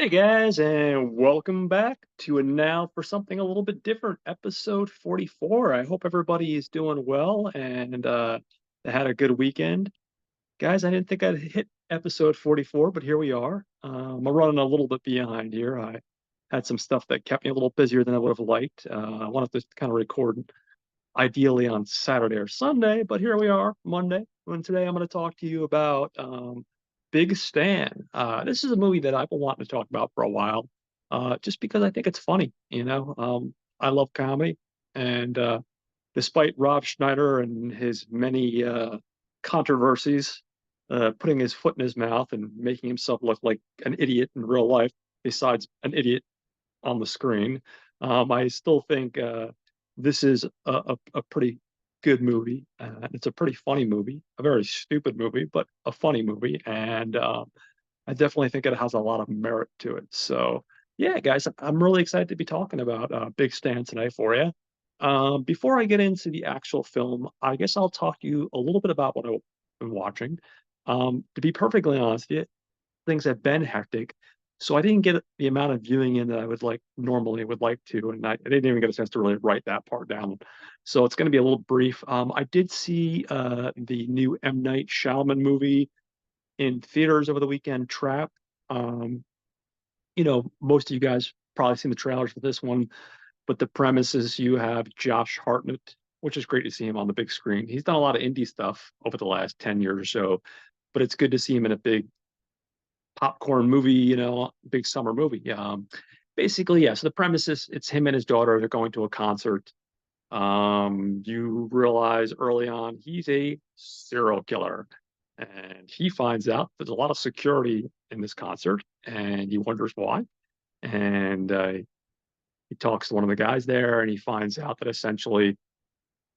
Hey guys, and welcome back to a now for something a little bit different, episode 44. I hope everybody is doing well and they had a good weekend. Guys, I didn't think I'd hit episode 44, but here we are. I'm running a little bit behind here. I had some stuff that kept me a little busier than I would have liked. I wanted to kind of record ideally on Saturday or Sunday, but here we are, Monday. And today I'm going to talk to you about Big Stan. This is a movie that I've been wanting to talk about for a while, just because I think it's funny. I love comedy, and despite Rob Schneider and his many controversies, putting his foot in his mouth and making himself look like an idiot in real life, besides an idiot on the screen. I still think this is a pretty good movie. It's a pretty funny movie, a very stupid movie, but a funny movie. And I definitely think it has a lot of merit to it. So, yeah, guys, I'm really excited to be talking about Big Stan today for you. Before I get into the actual film, I guess I'll talk to you a little bit about what I've been watching. To be perfectly honest with you, things have been hectic. So I didn't get the amount of viewing in that I would like normally would like to, and I didn't even get a chance to really write that part down. So it's going to be a little brief. I did see the new M. Night Shyamalan movie in theaters over the weekend, Trap. Um, Most of you guys probably seen the trailers for this one, but the premise is you have Josh Hartnett, which is great to see him on the big screen. He's done a lot of indie stuff over the last 10 years or so, but it's good to see him in a big popcorn movie, big summer movie. Basically, yeah. So the premise is it's him and his daughter. They're going to a concert. You realize early on he's a serial killer, and he finds out there's a lot of security in this concert, and he wonders why. And he talks to one of the guys there, and he finds out that essentially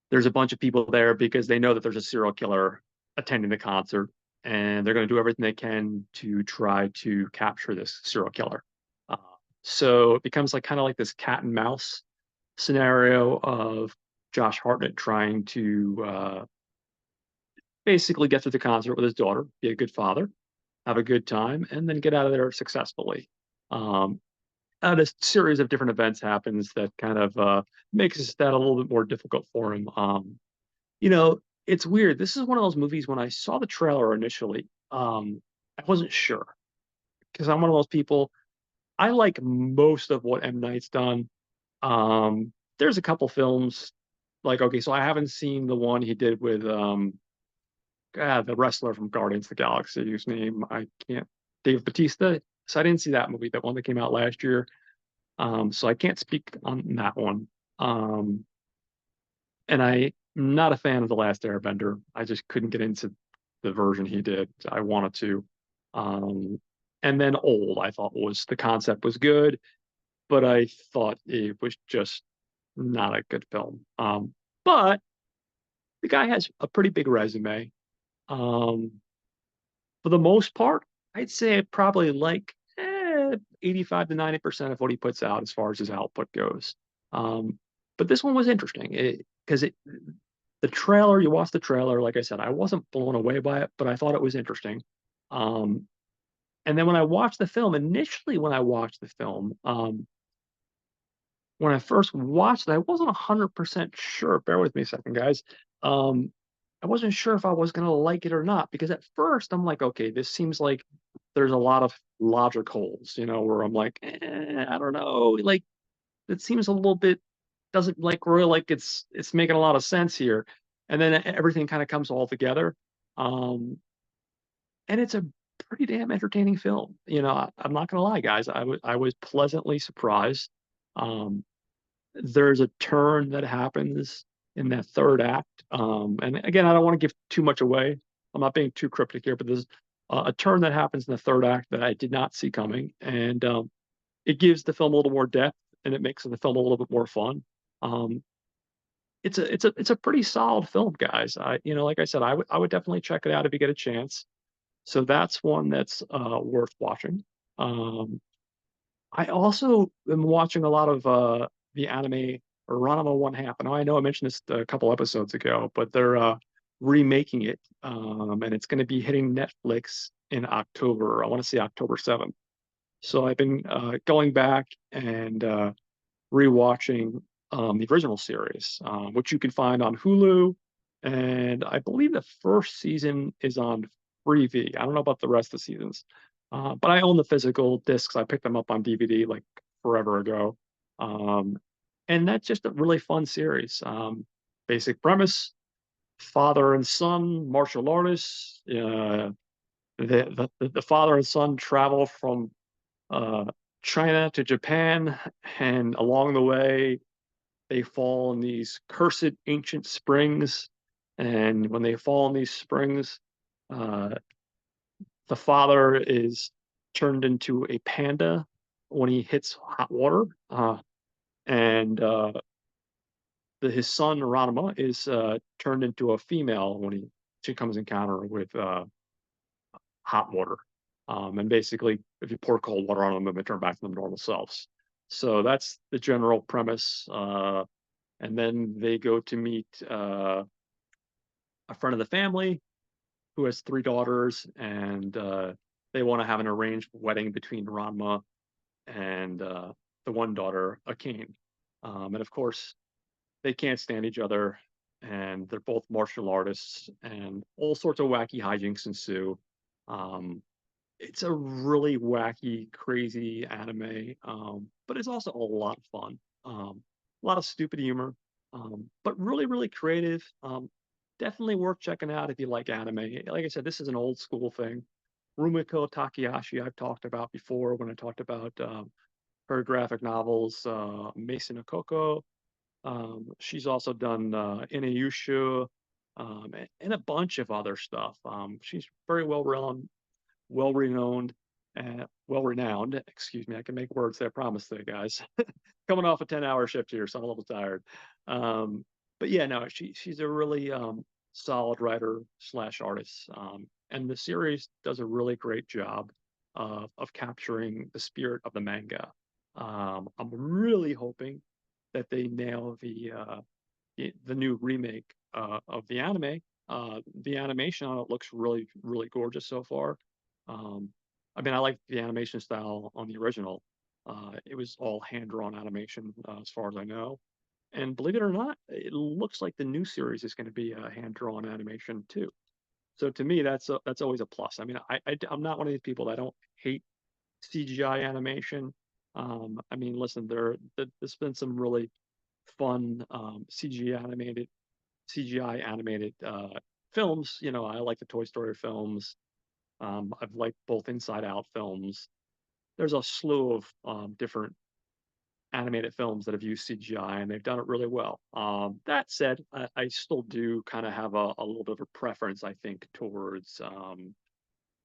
there's a bunch of people there because they know that there's a serial killer attending the concert, and they're going to do everything they can to try to capture this serial killer. Uh, so it becomes like kind of like this cat and mouse scenario of Josh Hartnett trying to basically get through the concert with his daughter, be a good father, have a good time, and then get out of there successfully. Um, and a series of different events happens that kind of makes that a little bit more difficult for him. You know, it's weird. This is one of those movies when I saw the trailer initially, I wasn't sure because I'm one of those people. I like most of what M. Night's done. There's a couple films like okay, so I haven't seen the one he did with the wrestler from Guardians of the Galaxy, whose name I can't, Dave Batista. So I didn't see that movie, that one that came out last year. So I can't speak on that one. Um, and I'm not a fan of The Last Airbender. I just couldn't get into the version he did. I wanted to. Um, and then Old, I thought was the concept was good, but I thought it was just not a good film. But the guy has a pretty big resume. Um, for the most part, I'd say I probably like 85 to 90% of what he puts out as far as his output goes. Um, but this one was interesting because the trailer, you watch the trailer, like I said, I wasn't blown away by it, but I thought it was interesting. Um, and then when I watched the film, initially when I watched the film, when I first watched it, I wasn't 100% sure. Bear with me a second, guys. Um, I wasn't sure if I was going to like it or not because at first I'm like, okay, this seems like there's a lot of logic holes, where I'm like, I don't know. Like, it seems a little bit, doesn't like really like it's making a lot of sense here. And then everything kind of comes all together. Um, and it's a pretty damn entertaining film. I'm not gonna lie, guys. I was pleasantly surprised. Um, there's a turn that happens in that third act. And again, I don't want to give too much away. I'm not being too cryptic here, but there's a turn that happens in the third act that I did not see coming, and it gives the film a little more depth, and it makes the film a little bit more fun. Um, it's a pretty solid film, guys. Like I said, I would definitely check it out if you get a chance. So that's one that's worth watching. Um, I also am watching a lot of the anime Ranma One Half. I know I mentioned this a couple episodes ago, but they're remaking it, and it's going to be hitting Netflix in October. I want to say October 7th. So I've been going back and rewatching the original series, which you can find on Hulu, and I believe the first season is on Freevee. I don't know about the rest of the seasons, but I own the physical discs. I picked them up on DVD like forever ago, um, and that's just a really fun series. Basic premise: father and son, martial artists. The father and son travel from uh, China to Japan, and along the way, they fall in these cursed ancient springs. And when they fall in these springs, uh, the father is turned into a panda when he hits hot water, and his son Ranma is turned into a female when she comes in encounter with hot water. And basically, if you pour cold water on them, they turn back to their normal selves. So that's the general premise. And then they go to meet a friend of the family who has three daughters, and they want to have an arranged wedding between Ranma and the one daughter, Akane. And of course, they can't stand each other, and they're both martial artists, and all sorts of wacky hijinks ensue. Um, it's a really wacky, crazy anime, but it's also a lot of fun. A lot of stupid humor, but really, really creative. Definitely worth checking out if you like anime. Like I said, this is an old school thing. Rumiko Takahashi, I've talked about before when I talked about her graphic novels, Mason Okoko. She's also done Inuyusha, and a bunch of other stuff. She's very well renowned and well renowned. Excuse me, I can make words there. I promise there, guys. Coming off a 10-hour shift here, so I'm a little tired. Um, but yeah, no, she's a really solid writer slash artist, and the series does a really great job of capturing the spirit of the manga. I'm really hoping that they nail the new remake of the anime. The animation on it looks really, really gorgeous so far. Um, I mean, I like the animation style on the original. It was all hand-drawn animation, as far as I know. And believe it or not, it looks like the new series is going to be a hand-drawn animation too. So to me, that's always a plus. I mean, I'm not one of these people that don't hate CGI animation. I mean, listen, there's been some really fun CGI animated films. You know, I like the Toy Story films. I've liked both Inside Out films. There's a slew of different animated films that have used CGI, and they've done it really well. That said, I still do kind of have a little bit of a preference, I think, towards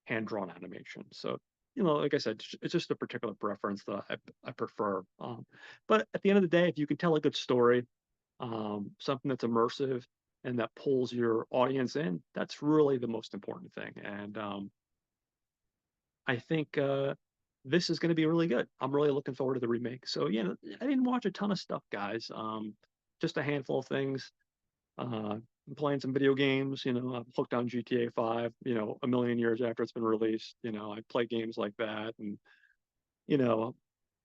hand drawn animation. So, you know, like I said, it's just a particular preference that I prefer. But at the end of the day, if you can tell a good story, something that's immersive and that pulls your audience in, that's really the most important thing. And I think this is going to be really good. I'm really looking forward to the remake. So, yeah, I didn't watch a ton of stuff, guys. Just a handful of things. I'm playing some video games. You know, I'm hooked on GTA 5. You know, a million years after it's been released. You know, I play games like that, and you know,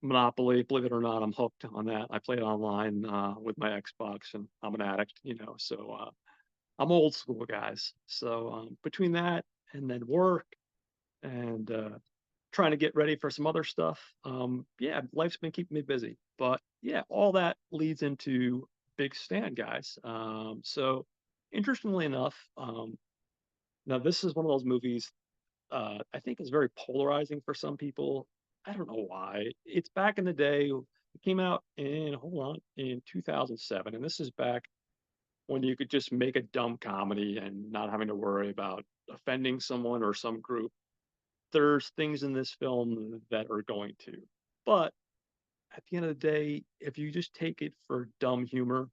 Monopoly. Believe it or not, I'm hooked on that. I play it online with my Xbox, and I'm an addict. You know, so I'm old school, guys. So between that and then work and trying to get ready for some other stuff, yeah, life's been keeping me busy. But yeah, all that leads into Big Stand, guys. So interestingly enough, now this is one of those movies I think is very polarizing for some people. I don't know why. It's back in the day. It came out in, hold on, in 2007, and this is back when you could just make a dumb comedy and not having to worry about offending someone or some group. There's things in this film that are going to. But at the end of the day, if you just take it for dumb humor,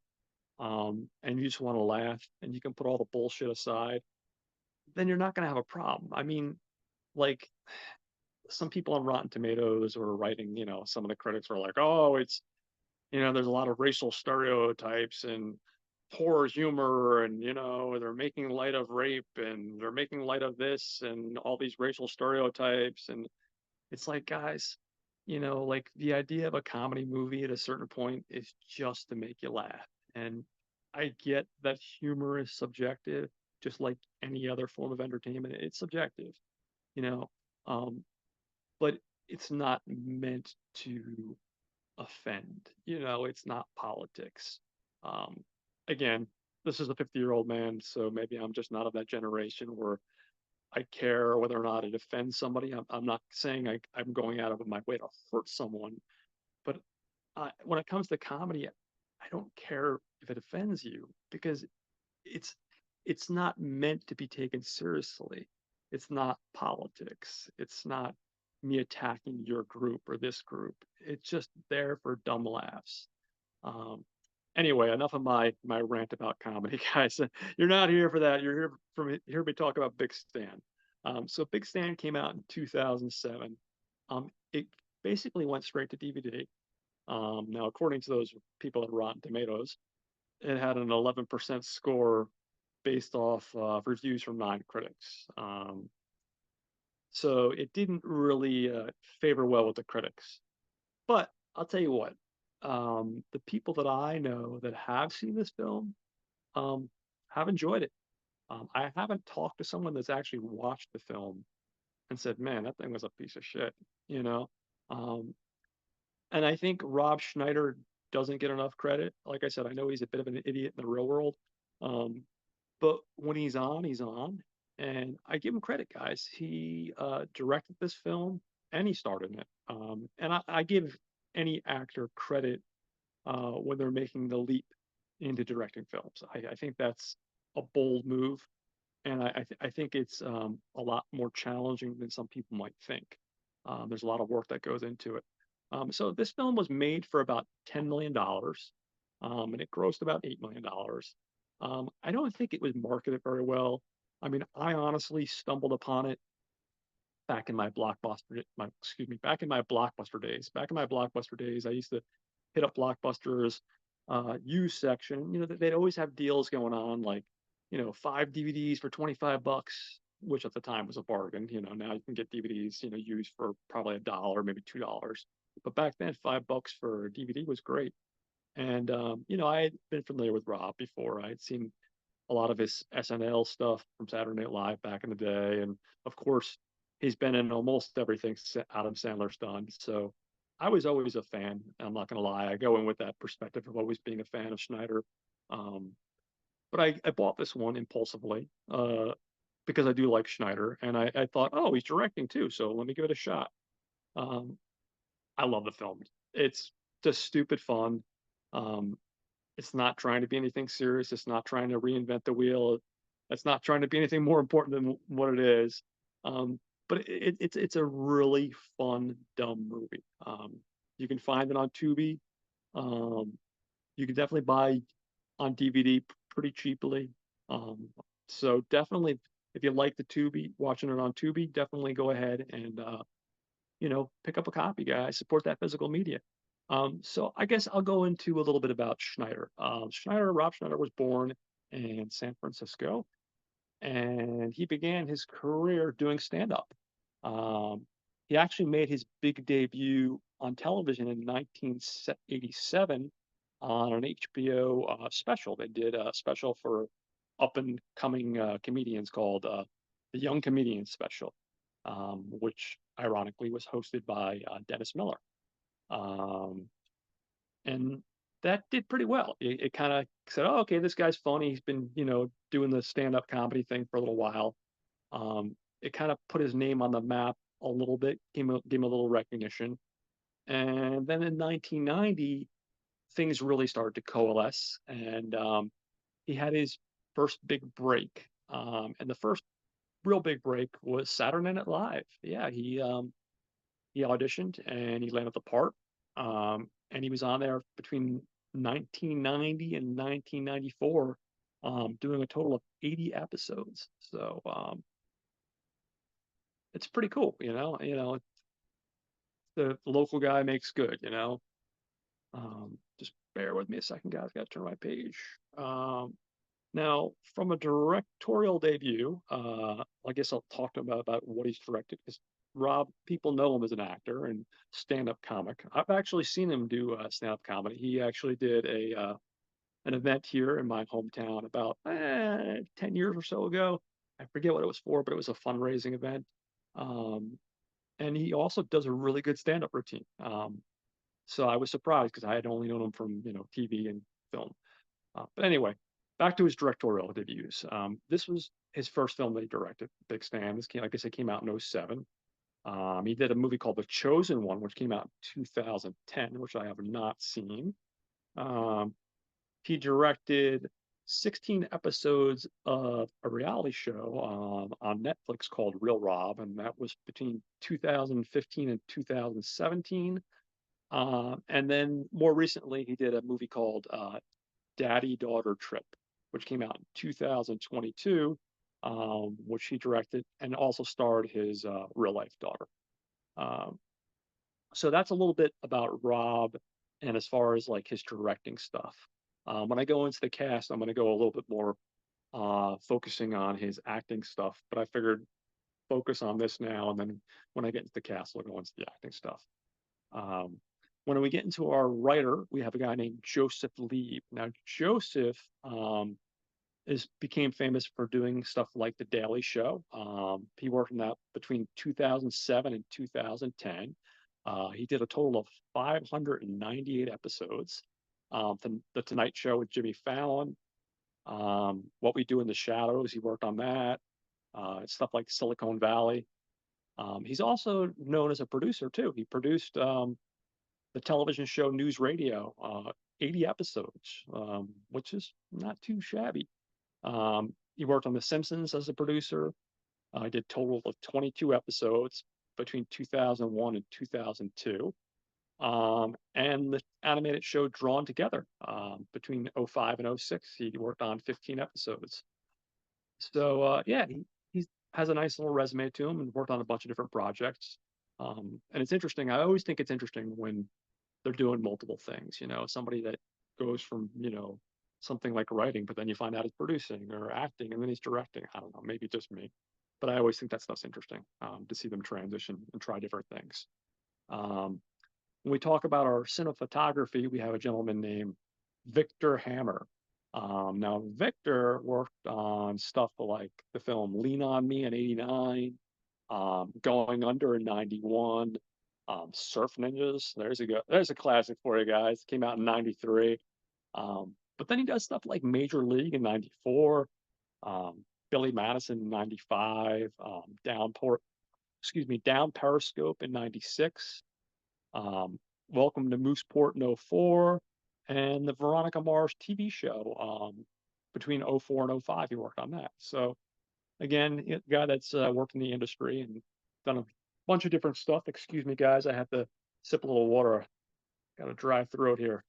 and you just want to laugh and you can put all the bullshit aside, then you're not going to have a problem. I mean, like some people on Rotten Tomatoes were writing, you know, some of the critics were like, oh, it's, you know, there's a lot of racial stereotypes and poor humor, and, you know, they're making light of rape and they're making light of this and all these racial stereotypes. And it's like, guys, like the idea of a comedy movie at a certain point is just to make you laugh. And I get that humor is subjective, just like any other form of entertainment. It's subjective, you know, um, but it's not meant to offend. It's not politics. Um, Again, this is a 50-year-old man, so maybe I'm just not of that generation where I care whether or not it offends somebody. I'm not saying I'm going out of my way to hurt someone, but when it comes to comedy, I don't care if it offends you because it's it's not meant to be taken seriously. It's not politics. It's not me attacking your group or this group. It's just there for dumb laughs. Um, anyway, enough of my rant about comedy, guys. You're not here for that. You're here for me hear me talk about Big Stan. So Big Stan came out in 2007. It basically went straight to DVD. Now, according to those people at Rotten Tomatoes, it had an 11% score based off reviews from nine critics. So it didn't really favor well with the critics. But I'll tell you what, the people that I know that have seen this film um, have enjoyed it. I haven't talked to someone that's actually watched the film and said, "Man, that thing was a piece of shit," you know. Um, and I think Rob Schneider doesn't get enough credit. Like I said, I know he's a bit of an idiot in the real world, um, but when he's on, he's on, and I give him credit, guys. He directed this film and he starred in it. And I give any actor credit when they're making the leap into directing films. I think that's a bold move, and I think it's a lot more challenging than some people might think. There's a lot of work that goes into it. So this film was made for about $10 million, and it grossed about $8 million. I don't think it was marketed very well. I mean, I honestly stumbled upon it back in my back in my Blockbuster days. Back in my Blockbuster days, I used to hit up Blockbuster's used section. They'd always have deals going on, like, five DVDs for 25 bucks, which at the time was a bargain. Now you can get DVDs, used for probably $1, maybe $2. But back then, $5 for a DVD was great. And I had been familiar with Rob before. I had seen a lot of his SNL stuff from Saturday Night Live back in the day, and of course, he's been in almost everything Adam Sandler's done. So I was always a fan. I'm not gonna lie. I go in with that perspective of always being a fan of Schneider. Um, but I bought this one impulsively because I do like Schneider, and I thought, oh, he's directing too, so let me give it a shot. Um, I love the film. It's just stupid fun. Um, it's not trying to be anything serious. It's not trying to reinvent the wheel. It's not trying to be anything more important than what it is. Um, but it's a really fun, dumb movie. You can find it on Tubi. Um, you can definitely buy on DVD pretty cheaply. Um, so definitely, if you like the Tubi, watching it on Tubi, definitely go ahead and pick up a copy, guys. Support that physical media. So I guess I'll go into a little bit about Schneider. Rob Schneider was born in San Francisco, and he began his career doing stand-up. Um, he actually made his big debut on television in 1987 on an HBO special. They did a special for up and coming comedians called the Young Comedian Special, which ironically was hosted by Dennis Miller. Um, and that did pretty well. It kind of said, "Oh, okay, this guy's funny. He's been, doing the stand-up comedy thing for a little while." It kind of put his name on the map a little bit, gave him a little recognition. And then in 1990, things really started to coalesce, and he had his first big break. And the first real big break was Saturday Night Live. Yeah, he auditioned and he landed the part. And he was on there between 1990 and 1994, doing a total of 80 episodes. So it's pretty cool, the local guy makes good, Just bear with me a second, guys. Got to turn my page. Now, from a directorial debut, I guess I'll talk about what he's directed because Rob, people know him as an actor and stand-up comic. I've actually seen him do stand-up comedy. He actually did a an event here in my hometown about 10 years or so ago. I forget what it was for, but it was a fundraising event. Um, and he also does a really good stand-up routine. So I was surprised because I had only known him from, TV and film. But anyway, back to his directorial debuts. This was his first film that he directed, Big Stan. This came, like I said, came out in '07. He did a movie called The Chosen One, which came out in 2010, which I have not seen. Um, he directed 16 episodes of a reality show on Netflix called Real Rob, and that was between 2015 and 2017. And then more recently, he did a movie called Daddy Daughter Trip, which came out in 2022, which he directed and also starred his real life daughter. Um, so that's a little bit about Rob and as far as like his directing stuff. When I go into the cast, I'm going to go a little bit more focusing on his acting stuff, but I figured focus on this now, and then when I get into the cast, we'll go into the acting stuff. Um, when we get into our writer, we have a guy named Joseph Lieb. Now, Joseph became famous for doing stuff like The Daily Show. He worked on that between 2007 and 2010. He did a total of 598 episodes. The Tonight Show with Jimmy Fallon, What We Do in the Shadows, he worked on that. Stuff like Silicon Valley. He's also known as a producer too. He produced the television show News Radio, 80 episodes, which is not too shabby. He worked on The Simpsons as a producer. I did total of 22 episodes between 2001 and 2002. And the animated show Drawn Together between '05 and '06. He worked on 15 episodes. So yeah, he has a nice little resume to him and worked on a bunch of different projects. And it's interesting. I always think it's interesting when they're doing multiple things. Somebody that goes from something like writing, but then you find out he's producing or acting, and then he's directing. I don't know, maybe just me, but I always think that stuff's interesting to see them transition and try different things. Um, when we talk about our cinematography, we have a gentleman named Victor Hammer. Now, Victor worked on stuff like the film Lean on Me in '89, Going Under in '91, Surf Ninjas. There's a classic for you guys. Came out in '93. But then he does stuff like Major League in '94, um, Billy Madison in '95, Down Periscope in '96, um, Welcome to Mooseport in '04, and the Veronica Mars TV show between '04 and '05. He worked on that. So again, a guy that's worked in the industry and done a bunch of different stuff. Excuse me, guys. I have to sip a little water. Got a dry throat here.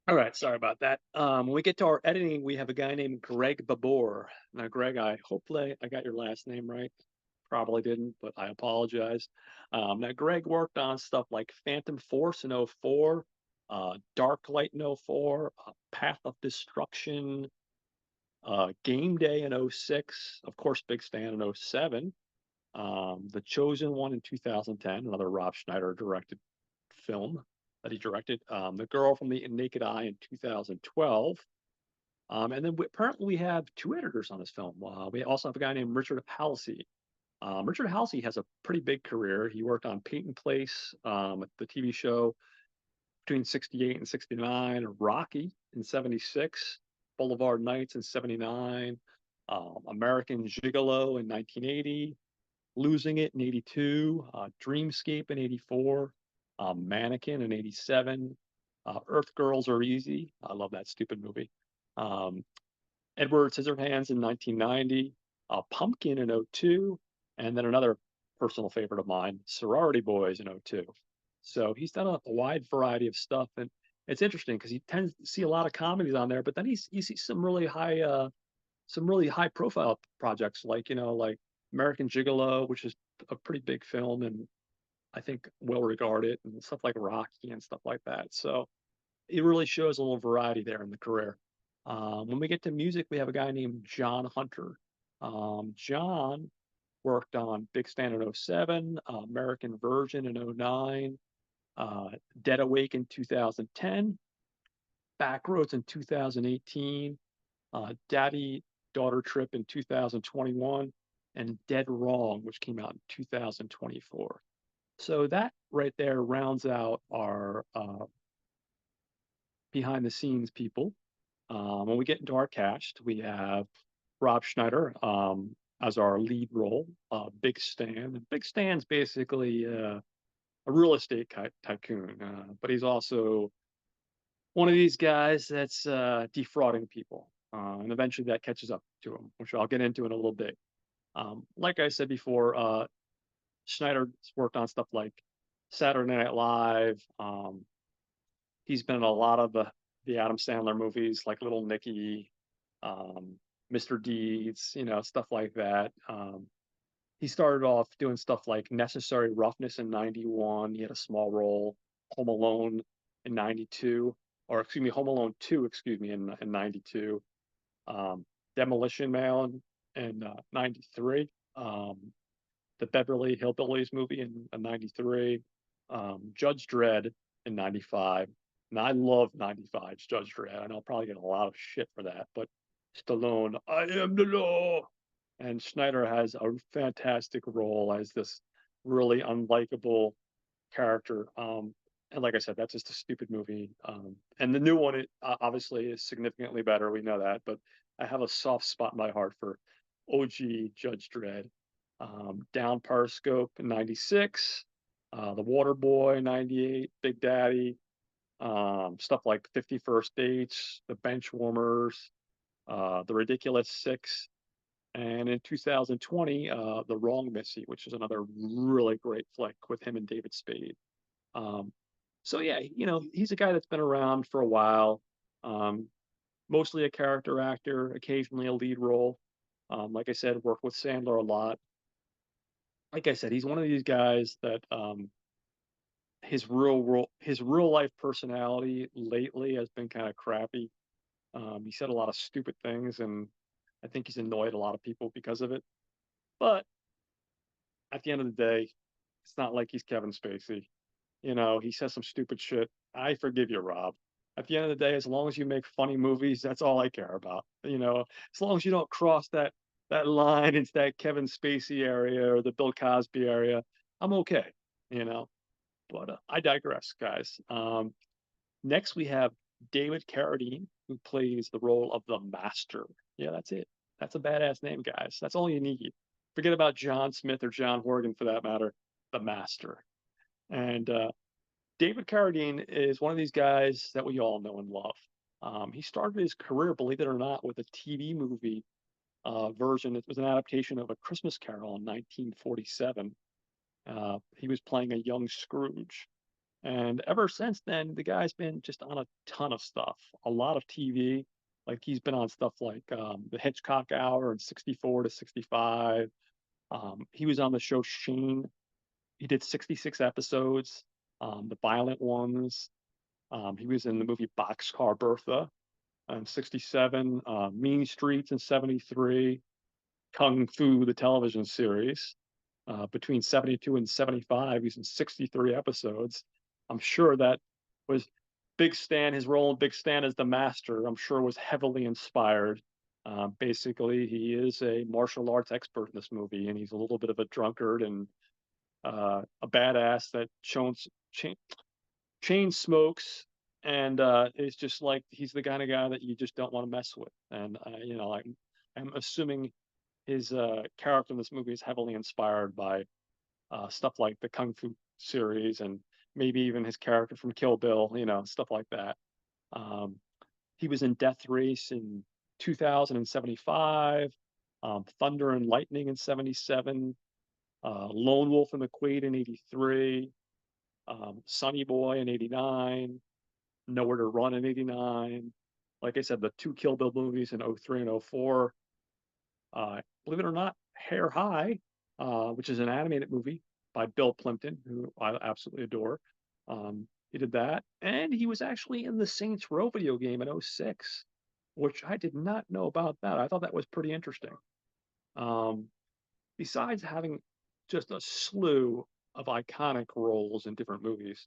All right, sorry about that. When we get to our editing, we have a guy named Greg Babor. Now, Greg, hopefully I got your last name right. Probably didn't, but I apologize. Now, Greg worked on stuff like Phantom Force in '04, Dark Light in '04, Path of Destruction, Game Day in '06, of course, Big Stan in '07, The Chosen One in 2010, another Rob Schneider directed film that he directed, The Girl from the Naked Eye in 2012. And then apparently we have two editors on this film. We also have a guy named Richard Halsey. Richard Halsey has a pretty big career. He worked on Peyton Place, the TV show between '68 and '69, Rocky in '76, Boulevard Nights in '79, American Gigolo in 1980, Losing It in '82, Dreamscape in '84, Mannequin in '87, Earth Girls Are Easy. I love that stupid movie. Um, Edward Scissorhands in 1990, Pumpkin in '02, and then another personal favorite of mine, Sorority Boys in '02. So he's done a wide variety of stuff, and it's interesting because he tends to see a lot of comedies on there, but then you see some really high profile projects like like American Gigolo, which is a pretty big film and I think well regarded, and stuff like Rocky and stuff like that. So it really shows a little variety there in the career. When we get to music, we have a guy named John Hunter. John Worked on Big Stand in '07, American Version in '09, uh, Dead Awake in 2010, Backroads in 2018, Daddy Daughter Trip in 2021, and Dead Wrong, which came out in 2024. So that right there rounds out our behind the scenes people. When we get into our cast, we have Rob Schneider as our lead role, Big Stan. Big Stan's basically a real estate tycoon, but he's also one of these guys that's defrauding people. And eventually that catches up to him, which I'll get into in a little bit. Like I said before, Schneider's worked on stuff like Saturday Night Live. He's been in a lot of the Adam Sandler movies, like Little Nicky, um, Mr. Deeds, stuff like that. He started off doing stuff like Necessary Roughness in '91. He had a small role, Home Alone in '92, or excuse me, Home Alone 2, excuse me, in '92. Demolition Man in '93. The Beverly Hillbillies movie in '93. Judge Dredd in '95. And I love '95's Judge Dredd. And I'll probably get a lot of shit for that, but Stallone, I am the law. And Schneider has a fantastic role as this really unlikable character. And like I said, that's just a stupid movie. And the new one, obviously, is significantly better. We know that, but I have a soft spot in my heart for OG Judge Dredd. Down Periscope in '96, The Water Boy '98, Big Daddy, stuff like 51st Dates, The Benchwarmers, The Ridiculous Six, and in 2020, The Wrong Missy, which is another really great flick with him and David Spade. Um, so yeah, he's a guy that's been around for a while. Um, Mostly a character actor, occasionally a lead role. Like I said, worked with Sandler a lot. Like I said, he's one of these guys that his real life personality lately has been kind of crappy. He said a lot of stupid things, and I think he's annoyed a lot of people because of it. But at the end of the day, it's not like he's Kevin Spacey. He says some stupid shit. I forgive you, Rob. At the end of the day, as long as you make funny movies, that's all I care about. As long as you don't cross that line into that Kevin Spacey area or the Bill Cosby area, I'm okay. You know. But I digress, guys. Next, we have David Carradine, who plays the role of the Master. Yeah, that's it. That's a badass name, guys. That's all you need. Forget about John Smith or John Horgan for that matter. The Master. And David Carradine is one of these guys that we all know and love. He started his career, believe it or not, with a TV movie version. It was an adaptation of A Christmas Carol in 1947. He was playing a young Scrooge. And ever since then, the guy's been just on a ton of stuff, a lot of TV. Like he's been on stuff like the Hitchcock Hour and 64 to 65. He was on the show Shane. He did 66 episodes, the violent ones. He was in the movie Boxcar Bertha in 67, Mean Streets in 73, Kung Fu, the television series. Between 72 and 75, he's in 63 episodes. I'm sure that was Big Stan, his role in Big Stan as the Master, I'm sure was heavily inspired. Basically, he is a martial arts expert in this movie, and he's a little bit of a drunkard and a badass that chain smokes, and it's just like he's the kind of guy that you just don't want to mess with. And I'm assuming his character in this movie is heavily inspired by stuff like the Kung Fu series and maybe even his character from Kill Bill, stuff like that. Um, he was in Death Race in 2075, Thunder and Lightning in 77, Lone Wolf and the Quaid in 83, Sonny Boy in 89, Nowhere to Run in 89. Like I said, the two Kill Bill movies in '03 and '04. Believe it or not, Hair High, which is an animated movie by Bill Plimpton, who I absolutely adore. He did that. And he was actually in the Saints Row video game in '06, which I did not know about that. I thought that was pretty interesting. Um, besides having just a slew of iconic roles in different movies,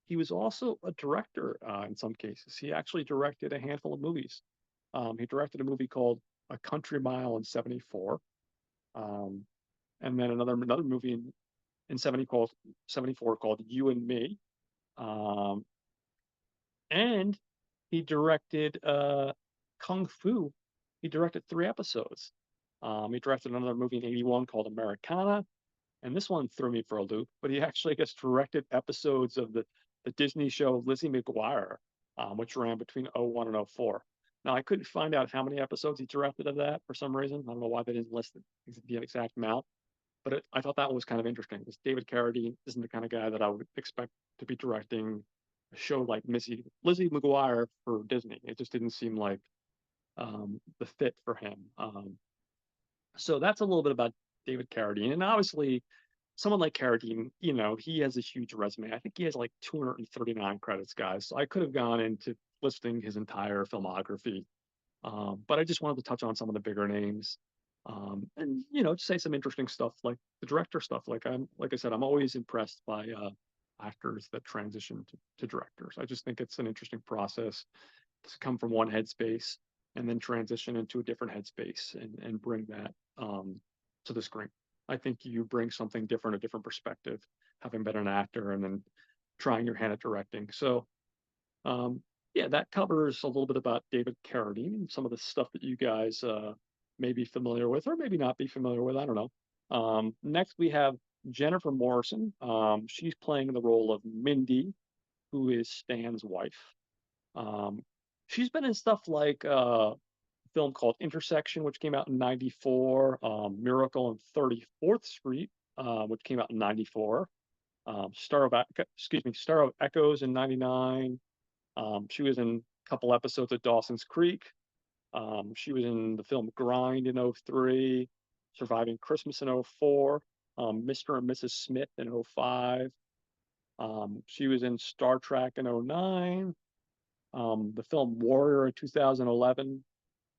he was also a director in some cases. He actually directed a handful of movies. He directed a movie called A Country Mile in '74, um, and then another movie in 74 called You and Me. Um, and he directed Kung Fu. He directed 3 episodes. He directed another movie in '81 called Americana, and this one threw me for a loop. But he actually gets directed episodes of the Disney show Lizzie McGuire, which ran between '01 and '04. Now I couldn't find out how many episodes he directed of that for some reason. I don't know why they didn't list the exact amount, but I thought that was kind of interesting because David Carradine isn't the kind of guy that I would expect to be directing a show like Lizzie McGuire for Disney. It just didn't seem like the fit for him. So that's a little bit about David Carradine, and obviously someone like Carradine, he has a huge resume. I think he has like 239 credits, guys. So I could have gone into listing his entire filmography, but I just wanted to touch on some of the bigger names, and just say some interesting stuff like the director stuff. Like I said, I'm always impressed by actors that transition to directors. I just think it's an interesting process to come from one headspace and then transition into a different headspace and bring that to the screen. I think you bring something different, a different perspective, having been an actor and then trying your hand at directing. So um, yeah, that covers a little bit about David Carradine and some of the stuff that you guys may be familiar with or maybe not be familiar with. I don't know. Next, we have Jennifer Morrison. She's playing the role of Mindy, who is Stan's wife. Um, she's been in stuff like a film called Intersection, which came out in '94, Miracle on 34th Street, which came out in '94, Star of Echoes in '99. She was in a couple episodes of Dawson's Creek. She was in the film Grind in '03, Surviving Christmas in '04, Mr. and Mrs. Smith in '05. She was in Star Trek in '09, the film Warrior in 2011,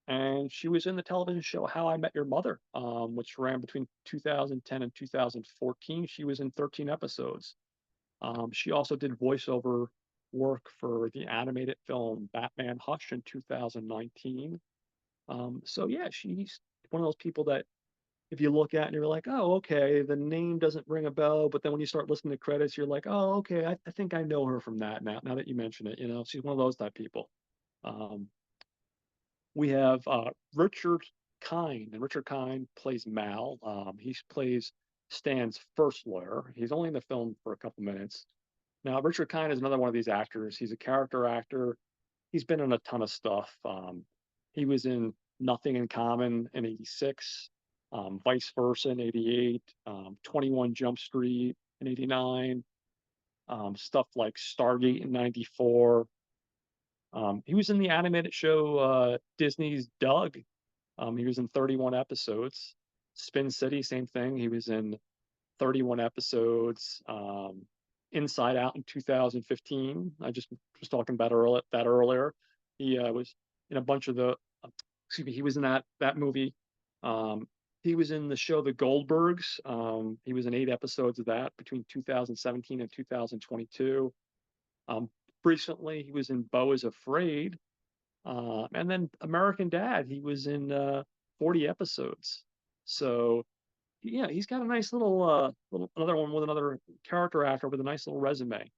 and she was in the television show How I Met Your Mother, which ran between 2010 and 2014. She was in 13 episodes. She also did voiceover work for the animated film Batman Hush in 2019. So yeah, she's one of those people that if you look at and you're like, oh, okay, the name doesn't ring a bell, but then when you start listening to credits, you're like, oh, okay, I think I know her from that now that you mention it. She's one of those type people. Um, we have Richard Kind, and Richard Kind plays Mal. He plays Stan's first lawyer. He's only in the film for a couple minutes. Now, Richard Kind is another one of these actors. He's a character actor. He's been in a ton of stuff. He was in Nothing in Common in '86, Vice Versa in '88, 21 Jump Street in '89, stuff like Stargate in '94. He was in the animated show Disney's Doug. He was in 31 episodes. Spin City, same thing. He was in 31 episodes. Inside Out in 2015. I just was talking about that earlier. He was in a bunch of excuse me, he was in that movie. Um, he was in the show The Goldbergs. He was in 8 episodes of that between 2017 and 2022. Um, Recently, he was in Beau is Afraid, and then American Dad. He was in 40 episodes. So yeah, he's got a nice little another one with another character actor with a nice little resume.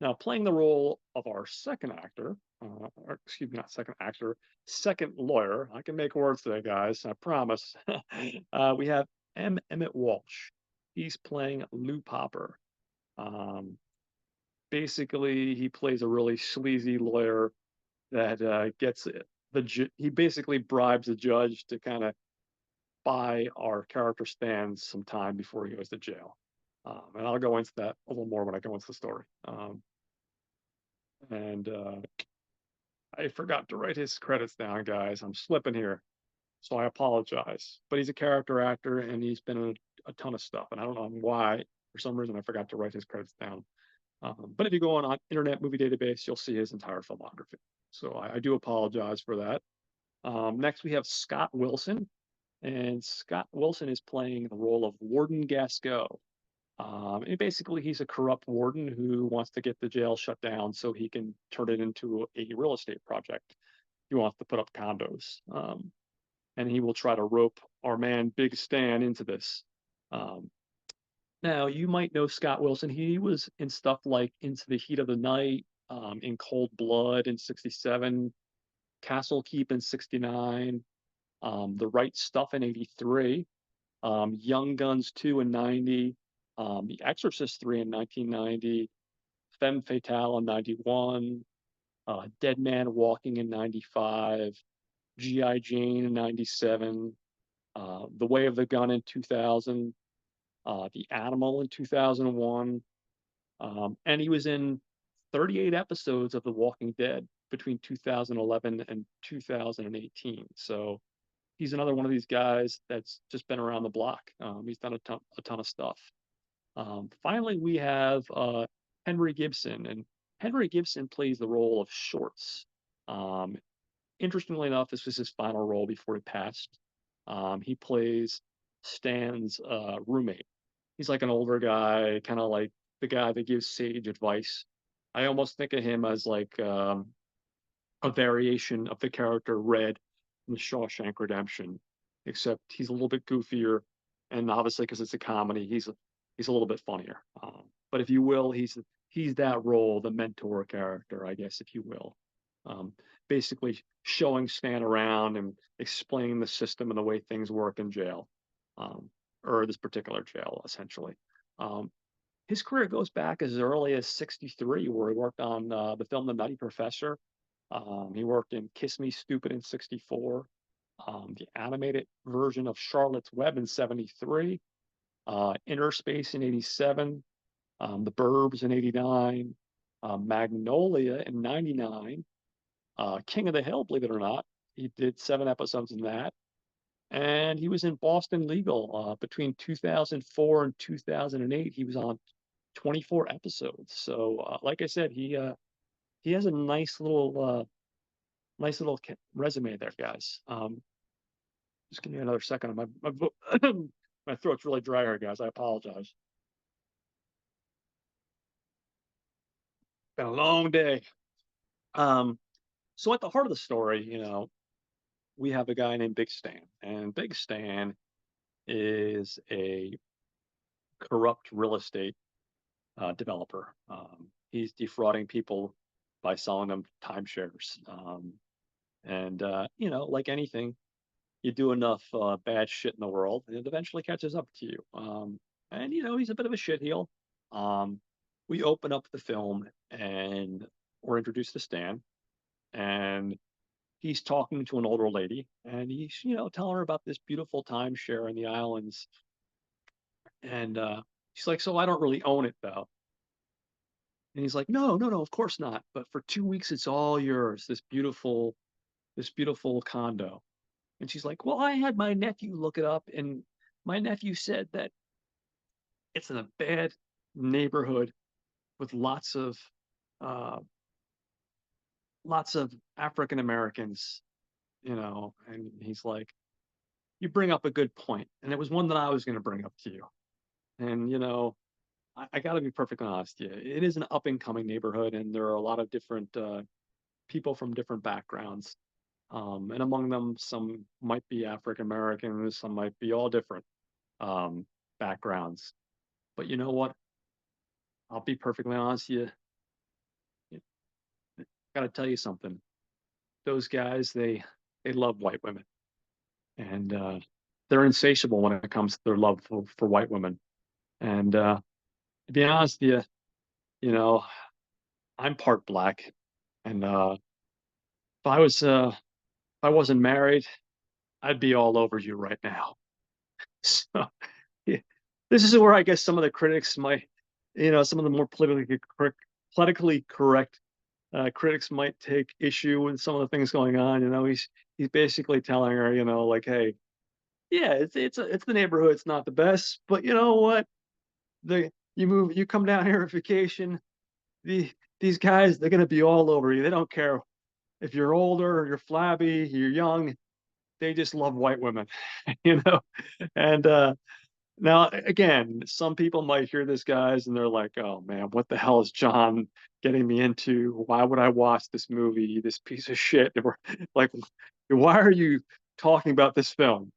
Now playing the role of our second actor, or excuse me, not second actor, second lawyer. I can make words today, guys. I promise. We have Emmett Walsh. He's playing Lou Popper. Um, Basically, he plays a really sleazy lawyer that gets he basically bribes the judge to kind of buy our character Stan some time before he goes to jail. And I'll go into that a little more when I go into the story. And I forgot to write his credits down, guys. I'm slipping here. So I apologize. But he's a character actor and he's been in a ton of stuff. And I don't know why, for some reason, I forgot to write his credits down. But if you go on Internet Movie Database, you'll see his entire filmography. So I do apologize for that. Next, we have Scott Wilson. and Scott Wilson is playing the role of Warden Gasco. And basically, he's a corrupt warden who wants to get the jail shut down so he can turn it into a real estate project. He wants to put up condos, and he will try to rope our man Big Stan into this. Um, Now, you might know Scott Wilson. He was in stuff like Into the Heat of the Night, in Cold Blood in '67, Castle Keep in '69, The Right Stuff in '83, Young Guns 2 in '90, The Exorcist 3 in 1990, Femme Fatale in '91, Dead Man Walking in '95, G.I. Jane in '97, The Way of the Gun in 2000, The Animal in 2001, and he was in 38 episodes of The Walking Dead between 2011 and 2018. So he's another one of these guys that's just been around the block. He's done a ton of stuff. Finally, we have Henry Gibson, and Henry Gibson plays the role of Shorts. Um, Interestingly enough, this was his final role before he passed. He plays Stan's roommate. He's like an older guy, kind of like the guy that gives sage advice. I almost think of him as like a variation of the character Red in the Shawshank Redemption, except he's a little bit goofier, and obviously because it's a comedy, he's a little bit funnier. But if you will, he's that role, the mentor character, I guess, if you will. Um, Basically showing Stan around and explaining the system and the way things work in jail, um, or this particular jail, essentially. Um, his career goes back as early as '63, where he worked on the film The Nutty Professor. He worked in Kiss Me Stupid in '64, the animated version of Charlotte's Web in '73, Inner Space in '87, The Burbs in '89, Magnolia in '99, King of the Hill, believe it or not. He did 7 episodes in that. And he was in Boston Legal between 2004 and 2008. He was on 24 episodes. So, like I said, he has a nice little resume there, guys. Just give me another second. My throat's really dry here, guys. I apologize. Been a long day. Um, so at the heart of the story, we have a guy named Big Stan, and Big Stan is a corrupt real estate developer. He's defrauding people by selling them timeshares. And like anything, you do enough bad shit in the world, and it eventually catches up to you. And he's a bit of a shitheel. Um, we open up the film, and we're introduced to Stan, and he's talking to an older lady, and he's telling her about this beautiful timeshare in the islands, and she's like, "So I don't really own it, though." And he's like, "No, no, no, of course not. But for 2 weeks, it's all yours. This beautiful condo." And she's like, "Well, I had my nephew look it up, and my nephew said that it's in a bad neighborhood with uh, lots of African Americans, And he's like, "You bring up a good point, and it was one that I was going to bring up to you." And I got to be perfectly honest with you. It is an up and coming neighborhood, and there are a lot of different people from different backgrounds. And among them, some might be African Americans, some might be all different um, backgrounds. But you know what? I'll be perfectly honest with you. Got to tell you something. Those guys, they love white women, and they're insatiable when it comes to their love for white women. And to be honest with you, you know, I'm part black, and if I wasn't married, I'd be all over you right now. So yeah, this is where I guess some of the critics might, some of the more politically correct critics might take issue with some of the things going on. He's basically telling her, like, hey, yeah, it's the neighborhood. It's not the best, but you know what? You come down here on vacation. These guys, they're gonna be all over you. They don't care if you're older or you're flabby, you're young. they just love white women, you know? And now, again, some people might hear this, guys, and they're like, "Oh man, what the hell is John getting me into? Why would I watch this movie? This piece of shit." Like, why are you talking about this film?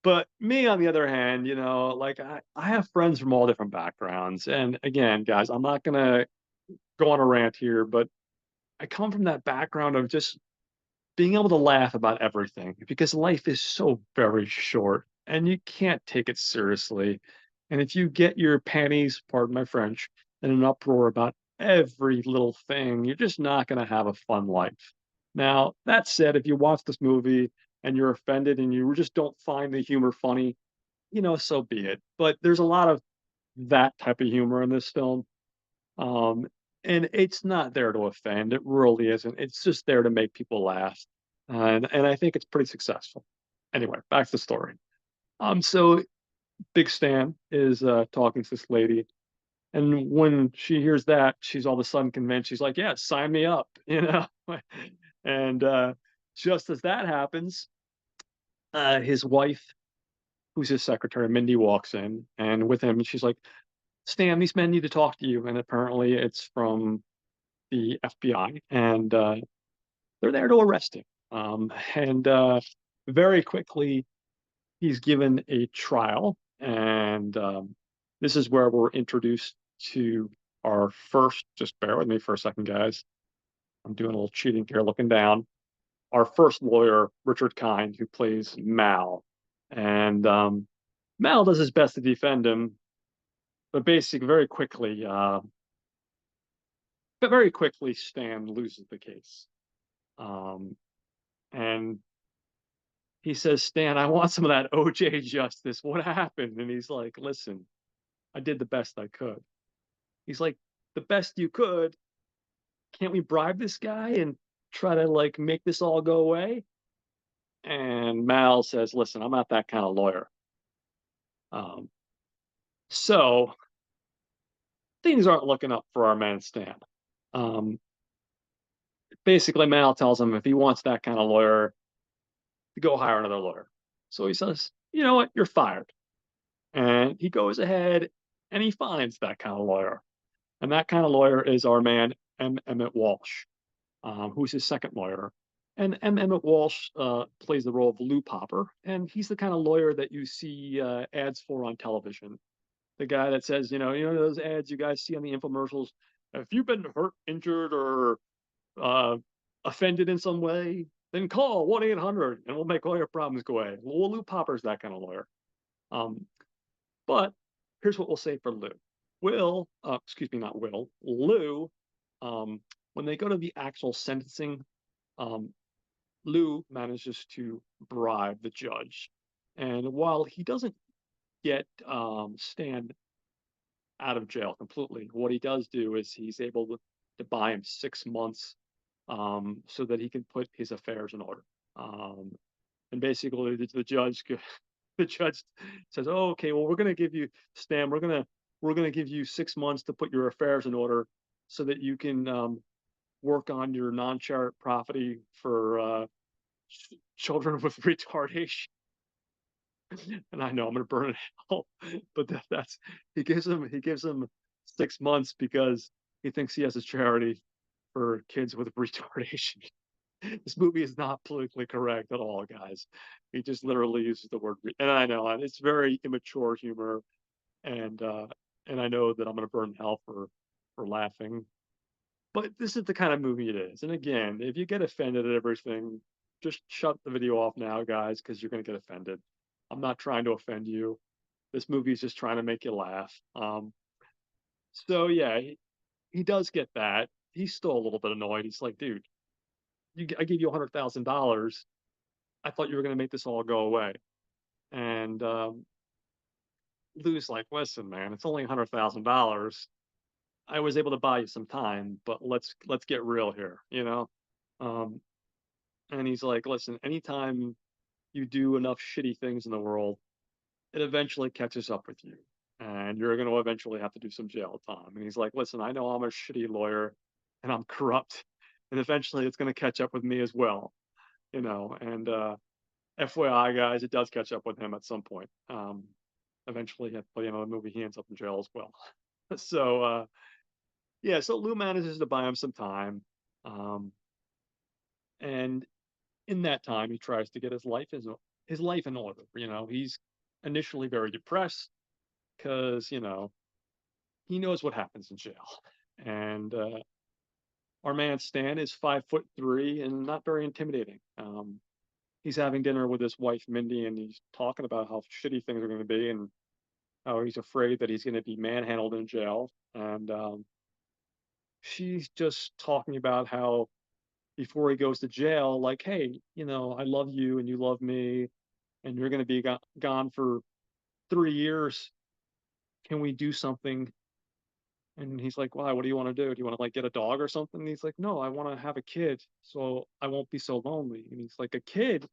But me, on the other hand, like I have friends from all different backgrounds. And again, guys, I'm not gonna go on a rant here, but I come from that background of just being able to laugh about everything because life is so very short and you can't take it seriously. And if you get your panties, pardon my French, in an uproar about every little thing, you're just not going to have a fun life. Now, that said, if you watch this movie and you're offended and you just don't find the humor funny, so be it. But there's a lot of that type of humor in this film. Um, and it's not there to offend. It really isn't. It's just there to make people laugh. And I think it's pretty successful. Anyway, back to the story. So Big Stan is talking to this lady, and when she hears that, she's all of a sudden convinced. She's like, "Yeah, sign me up," And just as that happens, his wife, who's his secretary, Mindy, walks in, and with him, she's like, "Stan, these men need to talk to you." And apparently, it's from the FBI, and they're there to arrest him. And very quickly, he's given a trial, and this is where we're introduced to our first. Just bear with me for a second, guys. I'm doing a little cheating here, looking down. Our first lawyer, Richard Kind, who plays Mal, and Mal does his best to defend him, but basically, very quickly, Stan loses the case. Um, and he says, "Stan, I want some of that OJ justice. What happened?" And he's like, "Listen, I did the best I could." He's like, "The best you could? Can't we bribe this guy and try to like make this all go away?" And Mal says, "Listen, I'm not that kind of lawyer." Um, so things aren't looking up for our man Stan. Um, Basically, Mal tells him if he wants that kind of lawyer, to go hire another lawyer. So he says, "You know what? You're fired." And he goes ahead and he finds that kind of lawyer. And that kind of lawyer is our man, M. Emmett Walsh, who's his second lawyer. And M. Emmett Walsh plays the role of Lou Popper. And he's the kind of lawyer that you see ads for on television. The guy that says, those ads you guys see on the infomercials. If you've been hurt, injured, or uh, offended in some way, then call 1-800 and we'll make all your problems go away. Well, Lou Popper's that kind of lawyer. Um, but here's what we'll say for Lou. Excuse me, not Will, Lou, um, when they go to the actual sentencing, um, Lou manages to bribe the judge. And while he doesn't get Stan out of jail completely, what he does do is he's able to buy him 6 months so that he can put his affairs in order. Um, and basically, the judge the judge says, "Oh, okay, well, we're going to give you Stan. We're going to give you 6 months to put your affairs in order, so that you can work on your non-charity property for children with retardation." And I know I'm going to burn it out, but that's he gives him 6 months because he thinks he has a charity for kids with retardation. This movie is not politically correct at all, guys. He just literally uses the word, and I know, and it's very immature humor, and uh, and I know that I'm gonna burn hell for laughing. But this is the kind of movie it is. And again, if you get offended at everything, just shut the video off now, guys, because you're gonna get offended. I'm not trying to offend you. This movie is just trying to make you laugh. So yeah, he does get that. He's still a little bit annoyed. He's like, "Dude, I gave you $100,000. I thought you were going to make this all go away." And Lou's like, "Listen, man, it's only $100,000. I was able to buy you some time, but let's get real here, you know." Um, and he's like, "Listen, anytime you do enough shitty things in the world, it eventually catches up with you, and you're going to eventually have to do some jail time." And he's like, "Listen, I know I'm a shitty lawyer, and I'm corrupt, and eventually it's going to catch up with me as well, you know." And FYI, guys, it does catch up with him at some point. Eventually, at the end of the movie, he ends up in jail as well. So, yeah, so Lou manages to buy him some time, um, and in that time, he tries to get his life in order. He's initially very depressed because he knows what happens in jail, and our man Stan is 5'3" and not very intimidating. He's having dinner with his wife Mindy, and he's talking about how shitty things are going to be, and how he's afraid that he's going to be manhandled in jail. And she's just talking about how before he goes to jail, like, hey, I love you and you love me, and you're going to be gone for 3 years. Can we do something? And he's like, why? What do you want to do? Do you want to like get a dog or something? And he's like, no, I want to have a kid so I won't be so lonely. And he's like, a kid?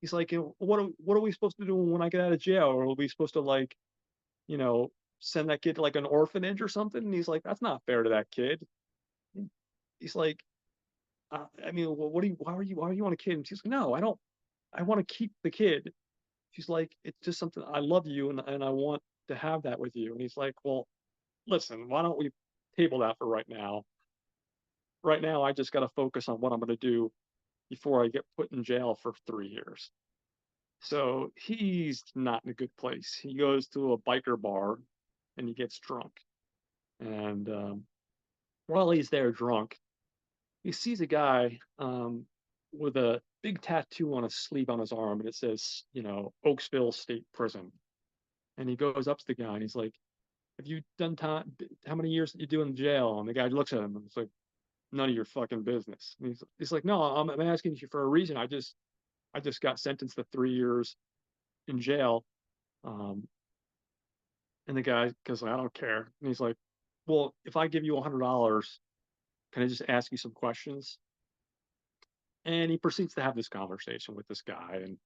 He's like, what are we supposed to do when I get out of jail? Or are we supposed to like, you know, send that kid to like an orphanage or something? And he's like, that's not fair to that kid. He's like, I mean, what do you, why are you want a kid? And she's like, no, I don't, I want to keep the kid. She's like, it's just something, I love you and I want to have that with you. And he's like, well, listen, why don't we table that for right now? Right now, I just got to focus on what I'm going to do before I get put in jail for 3 years. So he's not in a good place. He goes to a biker bar and he gets drunk. And while he's there drunk, he sees a guy with a big tattoo on his sleeve on his arm, and it says, Oaksville State Prison. And he goes up to the guy and he's like, have you done time? How many years did you do in jail? And the guy looks at him and it's like, none of your fucking business. And he's like, no, I'm asking you for a reason. I just got sentenced to 3 years in jail. Um, and the guy goes, I don't care. And he's like, well, if I give you $100, can I just ask you some questions? And he proceeds to have this conversation with this guy. And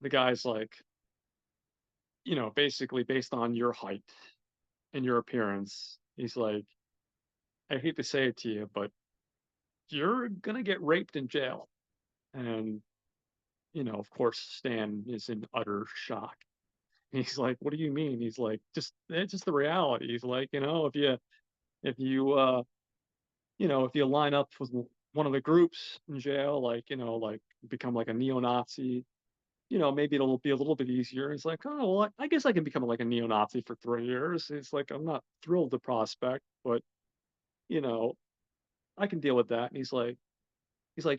the guy's like, basically based on your height and your appearance, he's like, I hate to say it to you, but you're going to get raped in jail. And, of course, Stan is in utter shock. He's like, what do you mean? He's like, it's just the reality. He's like, if you, if you line up with one of the groups in jail, like, like become like a neo-Nazi, maybe it'll be a little bit easier. He's like, oh, well, I guess I can become like a neo-Nazi for 3 years. It's like, I'm not thrilled the prospect, but, you know, I can deal with that. And he's like,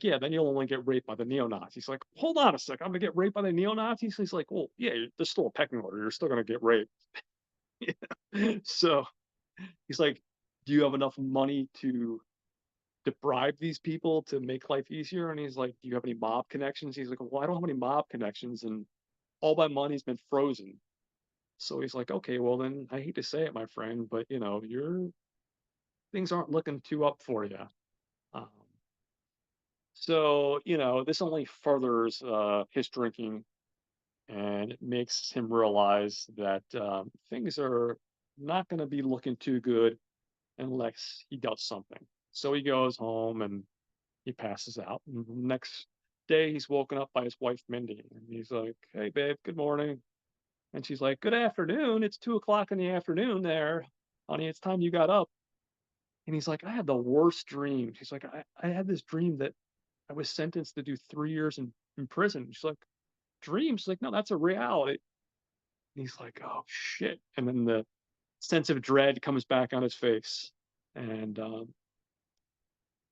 yeah, then you'll only get raped by the neo-Nazis. He's like, hold on a sec, I'm gonna get raped by the neo-Nazis. He's like, well, yeah, there's still a pecking order. You're still gonna get raped. So he's like, do you have enough money to bribe these people to make life easier? And he's like, do you have any mob connections? He's like, well, I don't have any mob connections, and all my money's been frozen. So he's like, okay, well then I hate to say it, my friend, but your things aren't looking too up for you. Um, so this only furthers his drinking, and it makes him realize that things are not going to be looking too good unless he does something. So he goes home and he passes out. And the next day, he's woken up by his wife, Mindy. And he's like, hey, babe, good morning. And she's like, good afternoon. It's 2 o'clock in the afternoon there. Honey, it's time you got up. And he's like, I had the worst dream. She's like, I had this dream that I was sentenced to do 3 years in prison. She's like, dream? She's like, no, that's a reality. And he's like, oh, shit. And then the sense of dread comes back on his face. And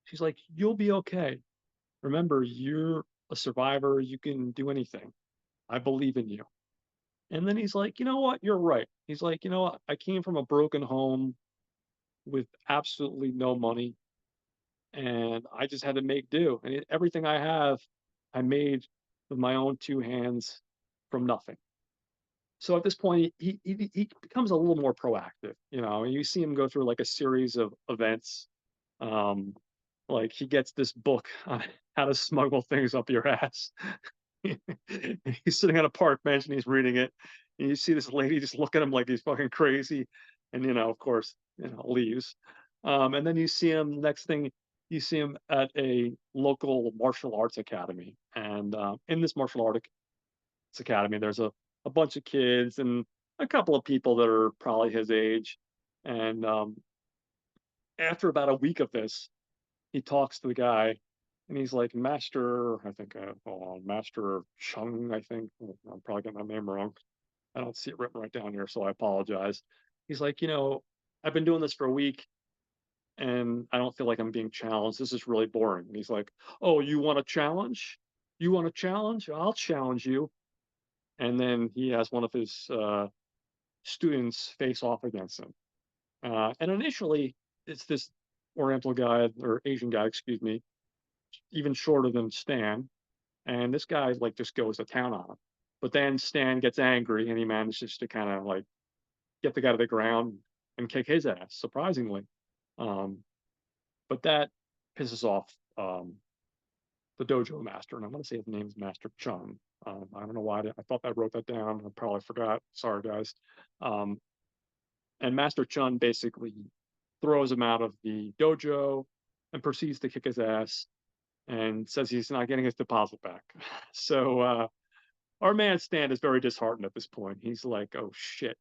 she's like, you'll be okay. Remember, you're a survivor. You can do anything. I believe in you. And then he's like, you know what? You're right. He's like, you know what? I came from a broken home with absolutely no money, and I just had to make do. And everything I have, I made with my own two hands from nothing. So at this point, he becomes a little more proactive. And you see him go through like a series of events. Um, like he gets this book on how to smuggle things up your ass. He's sitting on a park bench and he's reading it, and you see this lady just look at him like he's fucking crazy, and of course, leaves. And then you see him next thing, you see him at a local martial arts academy, And in this martial arts academy, there's a bunch of kids and a couple of people that are probably his age. And after about a week of this, he talks to the guy and he's like, Master, I think, Master Chung, I think. I'm probably getting my name wrong. I don't see it written right down here, so I apologize. He's like, I've been doing this for a week and I don't feel like I'm being challenged. This is really boring. And he's like, Oh, you want a challenge? You want a challenge? I'll challenge you. And then he has one of his students face off against him. And initially, it's this Oriental guy or Asian guy, excuse me, even shorter than Stan. And this guy like just goes to town on him. But then Stan gets angry and he manages to kind of like get the guy to the ground and kick his ass, surprisingly. Um, but that pisses off the dojo master, and I'm going to say his name is Master Chung. I don't know why I thought I wrote that down. I probably forgot. Sorry, guys. Um, and Master Chun basically throws him out of the dojo and proceeds to kick his ass and says he's not getting his deposit back. So our man Stan is very disheartened at this point. He's like, "Oh shit,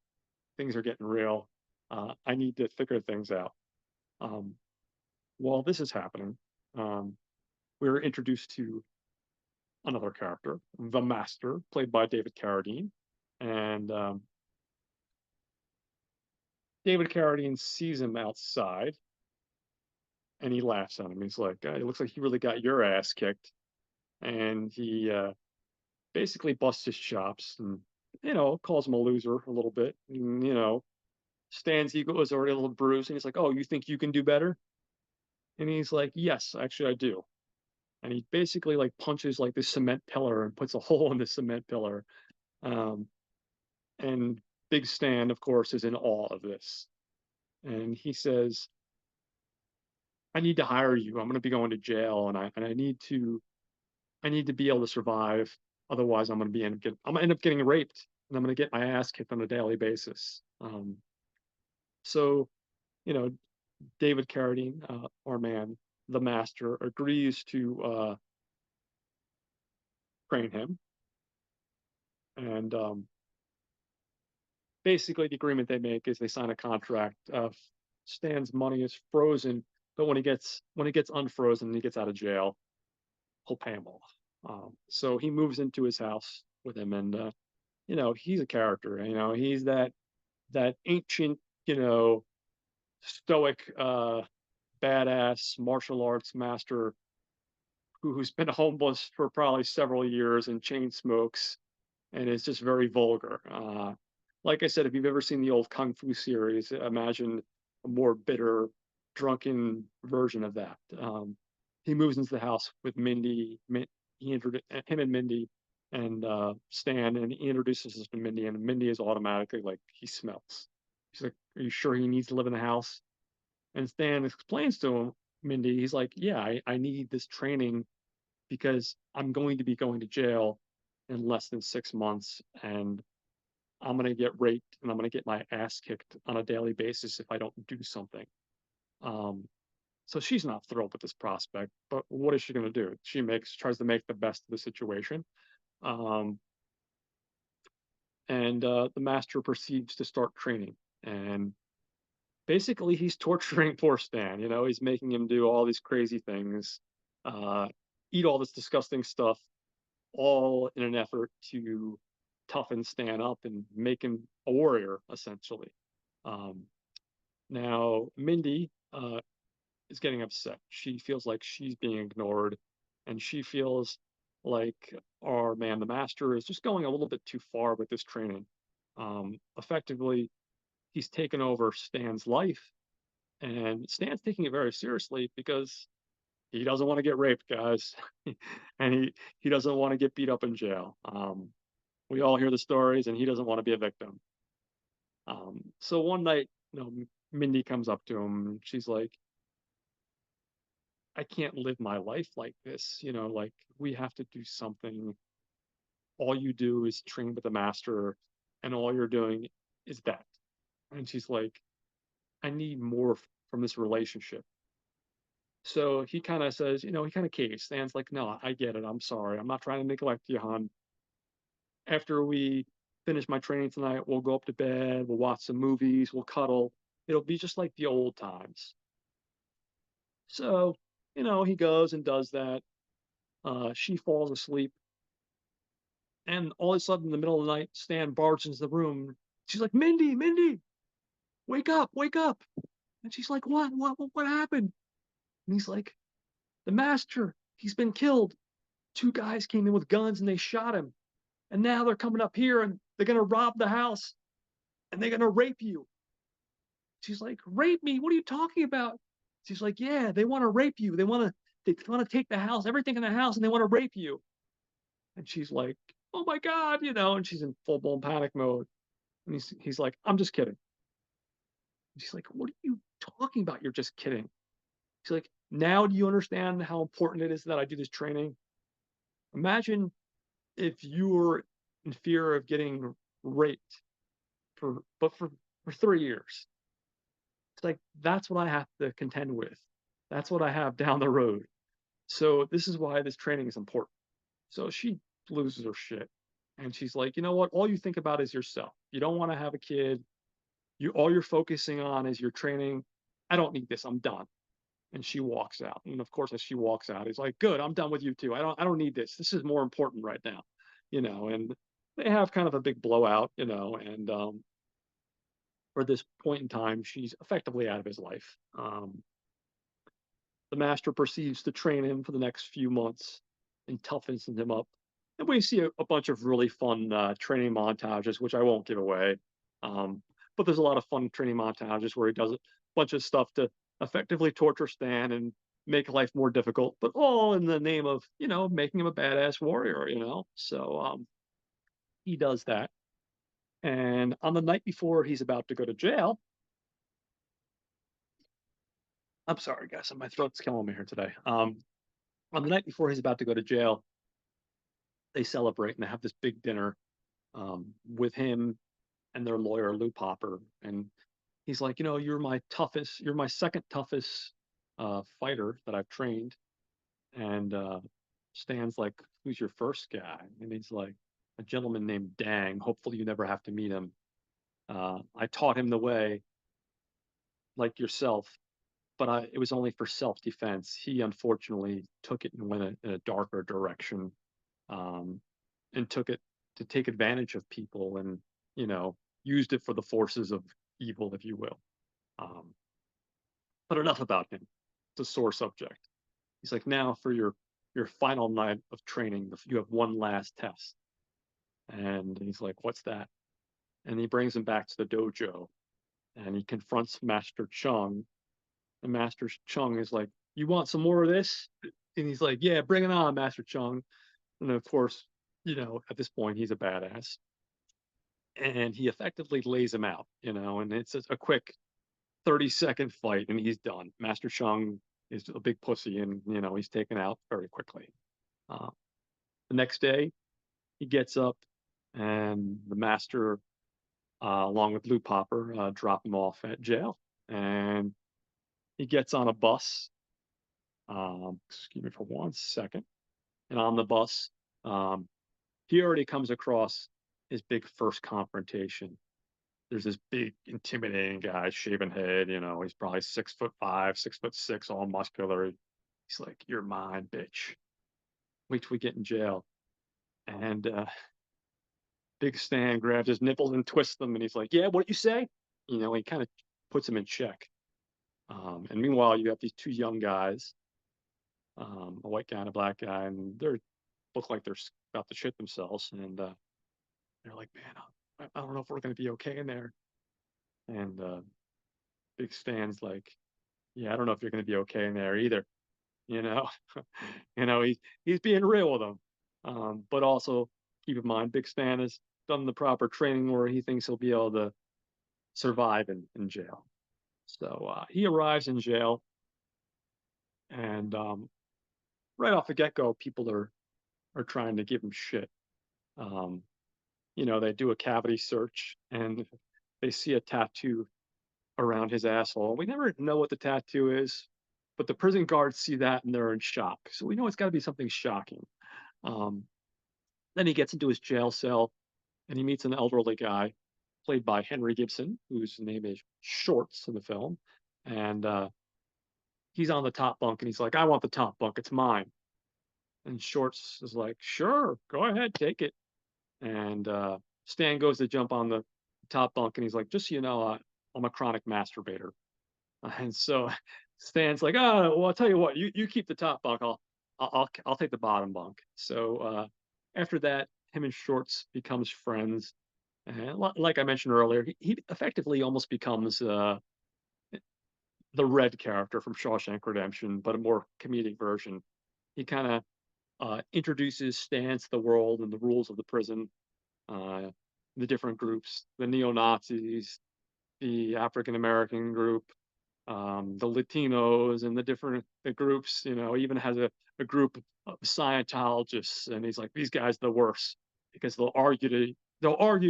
things are getting real. I need to figure things out." Um, while this is happening, um, we're introduced to another character, the Master, played by David Carradine, and David Carradine sees him outside and he laughs at him. He's like, "It looks like he really got your ass kicked," and he basically busts his chops and calls him a loser a little bit. And, Stan's ego is already a little bruised, and he's like, "Oh, you think you can do better?" And he's like, "Yes, actually, I do." And he basically like punches like this cement pillar and puts a hole in the cement pillar. Um, and Big Stan, of course, is in awe of this, and he says, "I need to hire you. I'm going to be going to jail, and I need to be able to survive. Otherwise, I'm gonna end up getting raped, and I'm gonna get my ass kicked on a daily basis." So you know, David Carradine, our man, the master, agrees to train him, and basically the agreement they make is they sign a contract. Stan's money is frozen, but when he gets unfrozen and he gets out of jail, he'll pay him off. So he moves into his house with him, and he's a character. He's that ancient, stoic, badass martial arts master who's been homeless for probably several years and chain smokes and is just very vulgar. Like I said, if you've ever seen the old Kung Fu series, imagine a more bitter, drunken version of that. He moves into the house with Mindy. Him and Mindy and Stan, and he introduces us to Mindy, and Mindy is automatically like he smells. She's like, "Are you sure he needs to live in the house?" And Stan explains to him, Mindy, he's like, "Yeah, I need this training because I'm going to be going to jail in less than 6 months, and I'm going to get raped and I'm going to get my ass kicked on a daily basis if I don't do something." Um, so she's not thrilled with this prospect, but what is she going to do? She tries to make the best of the situation. Um, and the master proceeds to start training. And basically, he's torturing poor Stan. He's making him do all these crazy things, uh, eat all this disgusting stuff, all in an effort to toughen Stan up and make him a warrior, essentially. Um, Now, Mindy is getting upset. She feels like she's being ignored, and she feels like our man, the master, is just going a little bit too far with this training. Effectively, he's taken over Stan's life, and Stan's taking it very seriously because he doesn't want to get raped, guys, and he doesn't want to get beat up in jail. We all hear the stories, and he doesn't want to be a victim. So one night, Mindy comes up to him, and she's like, "I can't live my life like this. Like we have to do something. All you do is train with the master, and all you're doing is that." And she's like, "I need more from this relationship." So he kind of says, he kind of caves. Stan's like, no, I get it. I'm sorry. I'm not trying to neglect you, hon. After we finish my training tonight, we'll go up to bed, we'll watch some movies, we'll cuddle. It'll be just like the old times. So, he goes and does that. She falls asleep. And all of a sudden, in the middle of the night, Stan barges into the room. She's like, Mindy, Mindy, wake up, wake up. And she's like, what happened? And he's like, the master, he's been killed. Two guys came in with guns and they shot him. And now they're coming up here and they're going to rob the house and they're going to rape you. She's like, rape me? What are you talking about? She's like, yeah, they want to rape you. They want to take the house, everything in the house, and they want to rape you. And she's like, oh my God, and she's in full blown panic mode. And he's like, I'm just kidding. And she's like, what are you talking about? You're just kidding. She's like, now do you understand how important it is that I do this training? Imagine if you were in fear of getting raped for 3 years. It's like that's what I have to contend with. That's what I have down the road. So this is why this training is important. So she loses her shit. And she's like, you know what? All you think about is yourself. You don't want to have a kid. All you're focusing on is your training. I don't need this. I'm done. And she walks out. And of course, as she walks out, he's like, good, I'm done with you too. I don't need this. This is more important right now. And they have kind of a big blowout, and for this point in time, she's effectively out of his life. The master proceeds to train him for the next few months and toughens him up. And we see a bunch of really fun training montages, which I won't give away. Um, but there's a lot of fun training montages where he does a bunch of stuff to effectively torture Stan and make life more difficult, but all in the name of, making him a badass warrior. So he does that. And on the night before he's about to go to jail, I'm sorry, guys, my throat's killing me here today. On the night before he's about to go to jail, they celebrate and they have this big dinner with him and their lawyer Lou Popper, and he's like, you're my second toughest fighter that I've trained, and Stan's like, who's your first guy? And he's like, a gentleman named Dang. Hopefully, you never have to meet him. I taught him the way, like yourself, but it was only for self-defense. He unfortunately took it and went in a darker direction, um, and took it to take advantage of people, and you know used it for the forces of evil, if you will. Um, but enough about him. It's a sore subject. He's like, now for your final night of training, you have one last test. And he's like, what's that? And he brings him back to the dojo, and he confronts Master Chung. And Master Chung is like, you want some more of this? And he's like, yeah, bring it on, Master Chung. And of course, at this point, he's a badass. And he effectively lays him out, and it's a quick 30-second fight and he's done. Master Chung is a big pussy and, he's taken out very quickly. Uh, the next day, he gets up and the master, along with Lou Popper, drop him off at jail. And he gets on a bus. Excuse me for 1 second. And on the bus, um, he already comes across his big first confrontation. There's this big, intimidating guy, shaven head. He's probably 6'5", 6'6", all muscular. He's like, "You're mine, bitch. Wait till we get in jail." And Big Stan grabs his nipples and twists them, and he's like, "Yeah, what did you say?" He kind of puts him in check. And meanwhile, you have these two young guys, a white guy and a black guy, and they look like they're about to shit themselves. And they're like, "Man, I don't know if we're going to be okay in there." And Big Stan's like, yeah, I don't know if you're going to be okay in there either. You know, he's being real with them. But also keep in mind, Big Stan has done the proper training where he thinks he'll be able to survive in jail. So he arrives in jail, and right off the get go, people are trying to give him shit. Um, they do a cavity search and they see a tattoo around his asshole. We never know what the tattoo is. But the prison guards see that and they're in shock. So we know it's got to be something shocking. Um, then he gets into his jail cell and he meets an elderly guy played by Henry Gibson, whose name is Shorts in the film. And he's on the top bunk and he's like, I want the top bunk. It's mine. And Shorts is like, sure, go ahead, take it. And Stan goes to jump on the top bunk and he's like, just so you know, I'm a chronic masturbator. And so Stan's like, oh, well, I'll tell you what, you keep the top bunk. I'll take the bottom bunk. So after that, him and Shorts becomes friends. And like I mentioned earlier, he effectively almost becomes the Red character from Shawshank Redemption, but a more comedic version. He kind of introduces Stan to the world and the rules of the prison, uh, the different groups, the neo Nazis, the African American group, the Latinos, and the groups. You know, he even has a group of Scientologists, and he's like, these guys are the worst because they'll argue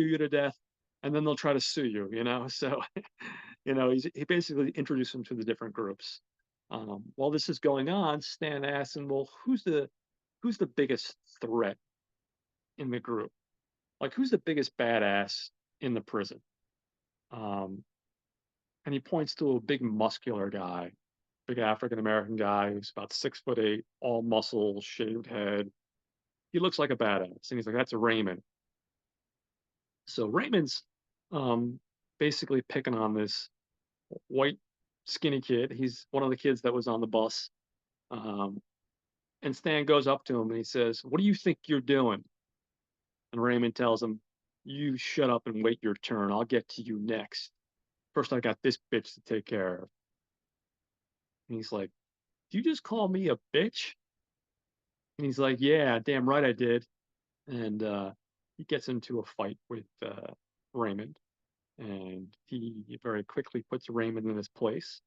you to death, and then they'll try to sue you. You know, so he basically introduced him to the different groups. While this is going on, Stan asks him, well, who's the biggest threat in the group? Like, who's the biggest badass in the prison? Um, and he points to a big muscular guy, big African American guy who's about 6'8", all muscle, shaved head. He looks like a badass, and he's like, "That's Raymond." So Raymond's um, basically picking on this white, skinny kid. He's one of the kids that was on the bus. Um, and Stan goes up to him and he says, "What do you think you're doing?" And Raymond tells him, "You shut up and wait your turn. I'll get to you next. First, I got this bitch to take care of." And he's like, "Do you just call me a bitch?" And he's like, "Yeah, damn right I did." And he gets into a fight with Raymond, and he very quickly puts Raymond in his place.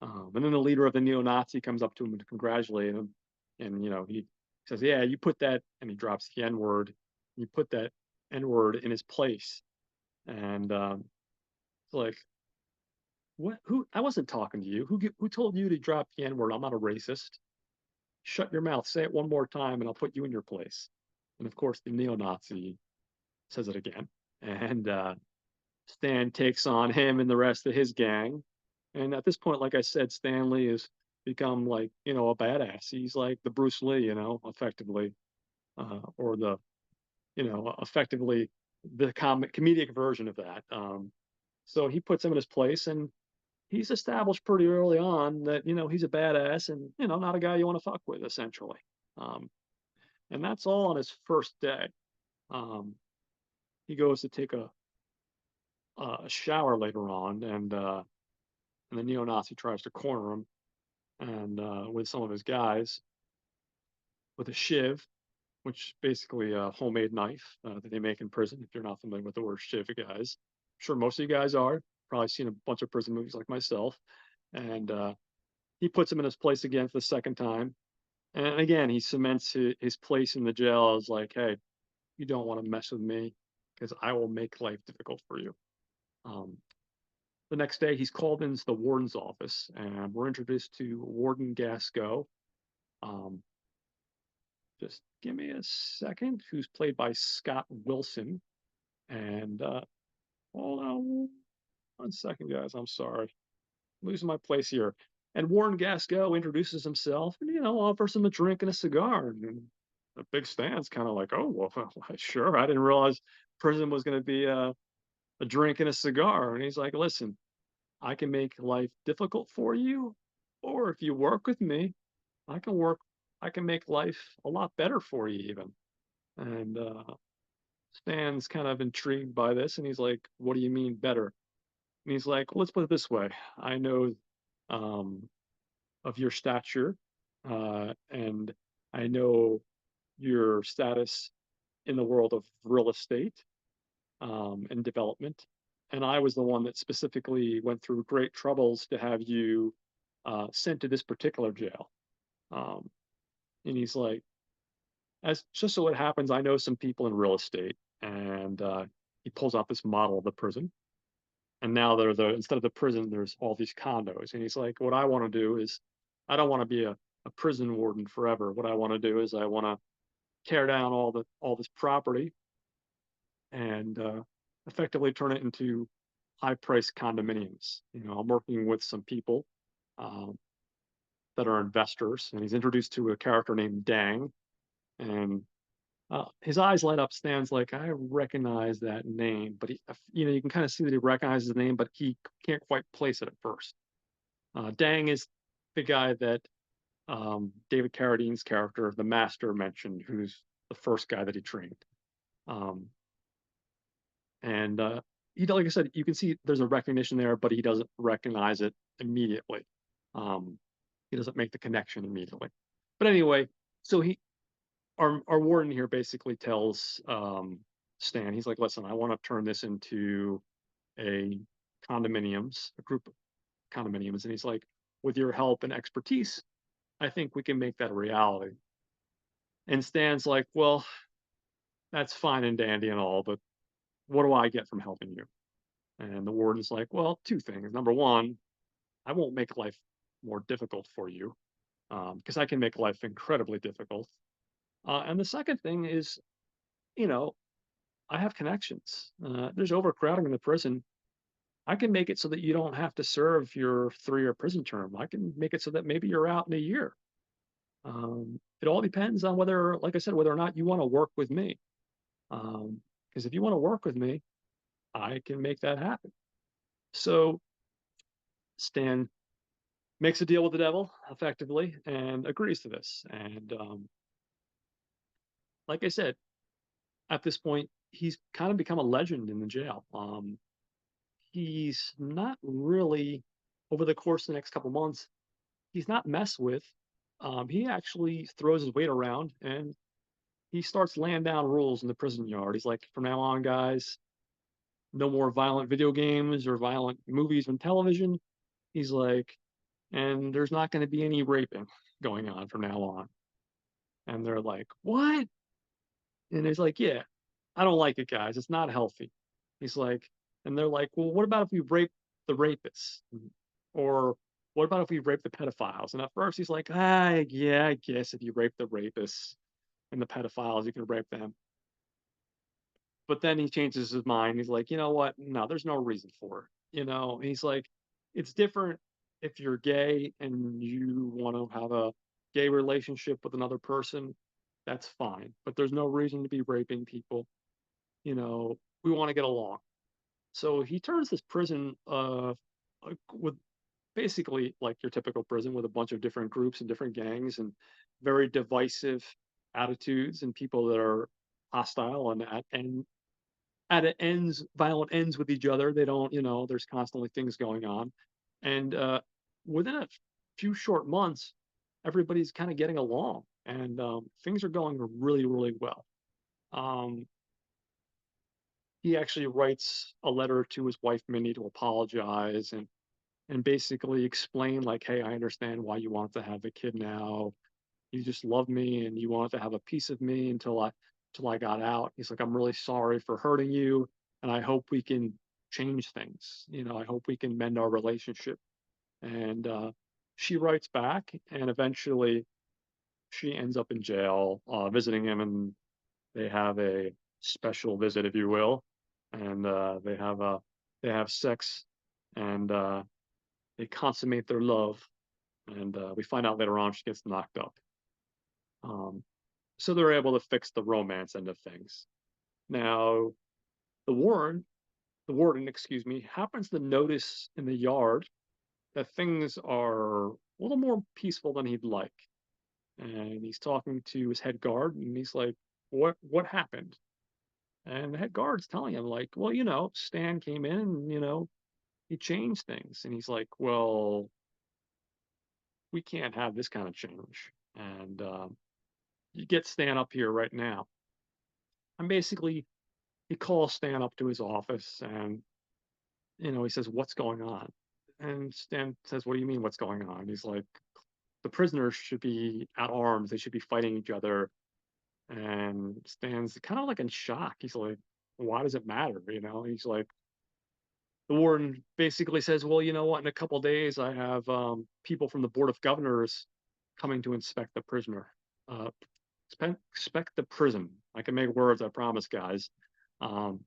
And then the leader of the neo-Nazi comes up to him to congratulate him, and he says, "Yeah, you put that," and he drops the N-word. You put that N-word in his place, and it's like, what? Who? I wasn't talking to you. Who told you to drop the N-word? I'm not a racist. Shut your mouth. Say it one more time, and I'll put you in your place. And of course, the neo-Nazi says it again, and Stan takes on him and the rest of his gang. And at this point, like I said, Stanley has become like a badass. He's like the Bruce Lee, effectively, or effectively the comedic version of that. So he puts him in his place, and he's established pretty early on that he's a badass and not a guy you want to fuck with, essentially. Um, and that's all on his first day. Um, he goes to take a shower later on, and the neo-Nazi tries to corner him, and with some of his guys with a shiv, which basically a homemade knife that they make in prison. If you're not familiar with the word shiv, guys, I'm sure most of you guys are. Probably seen a bunch of prison movies like myself, and he puts him in his place again for the second time. And again, he cements his place in the jail as like, hey, you don't want to mess with me because I will make life difficult for you. Um, the next day, he's called into the warden's office, and we're introduced to Warden Gasco. Um, just give me a second, who's played by Scott Wilson. And hold on 1 second, guys. I'm sorry. I'm losing my place here. And Warren Gasco introduces himself and, offers him a drink and a cigar. And the big Stan's kind of like, oh, well, sure. I didn't realize prison was going to be a drink and a cigar. And he's like, listen, I can make life difficult for you. Or if you work with me, I can work, I can make life a lot better for you, even. And Stan's kind of intrigued by this. And he's like, what do you mean better? And he's like, well, let's put it this way. I know um, of your stature, and I know your status in the world of real estate and development. And I was the one that specifically went through great troubles to have you sent to this particular jail. Um, and he's like, as just so it happens, I know some people in real estate, and he pulls out this model of the prison. And now instead of the prison, there's all these condos. And he's like, what I want to do is I don't want to be a prison warden forever. What I want to do is I want to tear down all this property and effectively turn it into high price condominiums. I'm working with some people um, that are investors, and he's introduced to a character named Dang, and his eyes light up. Stan's like, I recognize that name, but you can kind of see that he recognizes the name, but he can't quite place it at first. Dang is the guy that David Carradine's character, the Master, mentioned, who's the first guy that he trained. Um, and like I said, you can see there's a recognition there, but he doesn't recognize it immediately. Um, he doesn't make the connection immediately. But anyway, so our warden here basically tells Stan, he's like, listen, I want to turn this into a a group of condominiums, and he's like, with your help and expertise, I think we can make that a reality. And Stan's like, well, that's fine and dandy and all, but what do I get from helping you? And the warden's like, well, two things. Number one, I won't make life more difficult for you because I can make life incredibly difficult. And the second thing is, you know, I have connections. There's overcrowding in the prison. I can make it so that you don't have to serve your 3-year prison term. I can make it so that maybe you're out in a year. It all depends on whether, like I said, whether or not you want to work with me. Because if you want to work with me, I can make that happen. So Stan makes a deal with the devil effectively and agrees to this. And like I said, at this point, he's kind of become a legend in the jail. He's not really, over the course of the next couple months, he's not messed with. He actually throws his weight around and he starts laying down rules in the prison yard. He's like, from now on, guys, no more violent video games or violent movies on television. He's like, and there's not going to be any raping going on from now on. And they're like, what? And he's like, yeah, I don't like it, guys. It's not healthy. He's like, and they're like, well, what about if we rape the rapists? Or what about if we rape the pedophiles? And at first he's like, yeah, I guess if you rape the rapists and the pedophiles, you can rape them. But then he changes his mind. He's like, you know what? No, there's no reason for it. He's like, it's different if you're gay and you want to have a gay relationship with another person. That's fine. But there's no reason to be raping people. We want to get along. So he turns this prison with basically like your typical prison with a bunch of different groups and different gangs and very divisive attitudes and people that are hostile and at it ends violent ends with each other. They don't, there's constantly things going on. And within a few short months, everybody's kind of getting along and things are going really, really well. Um, he actually writes a letter to his wife Minnie to apologize and basically explain like, hey, I understand why you want to have a kid now. You just love me and you wanted to have a piece of me until I got out. He's like, I'm really sorry for hurting you, and I hope we can change things. I hope we can mend our relationship. And she writes back, and eventually she ends up in jail, visiting him, and they have a special visit, if you will, and they have sex, and they consummate their love, and we find out later on she gets knocked up. Um, so they're able to fix the romance end of things. Now, the warden, the warden, excuse me, happens to notice in the yard that things are a little more peaceful than he'd like. And he's talking to his head guard, and he's like, "What happened?" And the head guard's telling him, like, "Well, Stan came in, and he changed things." And he's like, "Well, we can't have this kind of change." And you get Stan up here right now. And basically, he calls Stan up to his office, and he says, "What's going on?" And Stan says, "What do you mean, what's going on?" He's like, "The prisoners should be at arms. They should be fighting each other." And Stan's kind of like in shock. He's like, "Why does it matter?" He's like, the warden basically says, "Well, you know what? In a couple days, I have people from the board of governors coming to inspect the prisoner. Uh, inspect the prison. I can make words, I promise, guys. Um,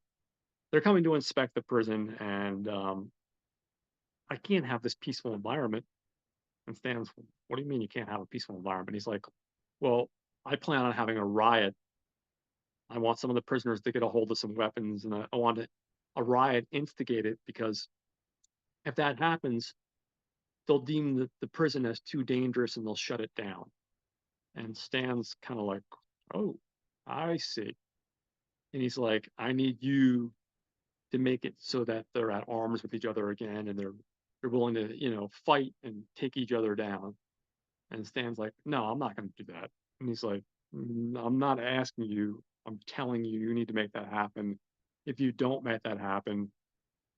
they're coming to inspect the prison, and I can't have this peaceful environment." And Stan's, "What do you mean you can't have a peaceful environment?" He's like, "Well, I plan on having a riot. I want some of the prisoners to get a hold of some weapons, and I want a riot instigated because if that happens, they'll deem the prison as too dangerous and they'll shut it down." And Stan's kind of like, "Oh, I see." And he's like, "I need you to make it so that they're at arms with each other again and they're willing to, fight and take each other down." And Stan's like, "No, I'm not going to do that." And he's like, I'm not asking you. I'm telling you, you need to make that happen. If you don't make that happen,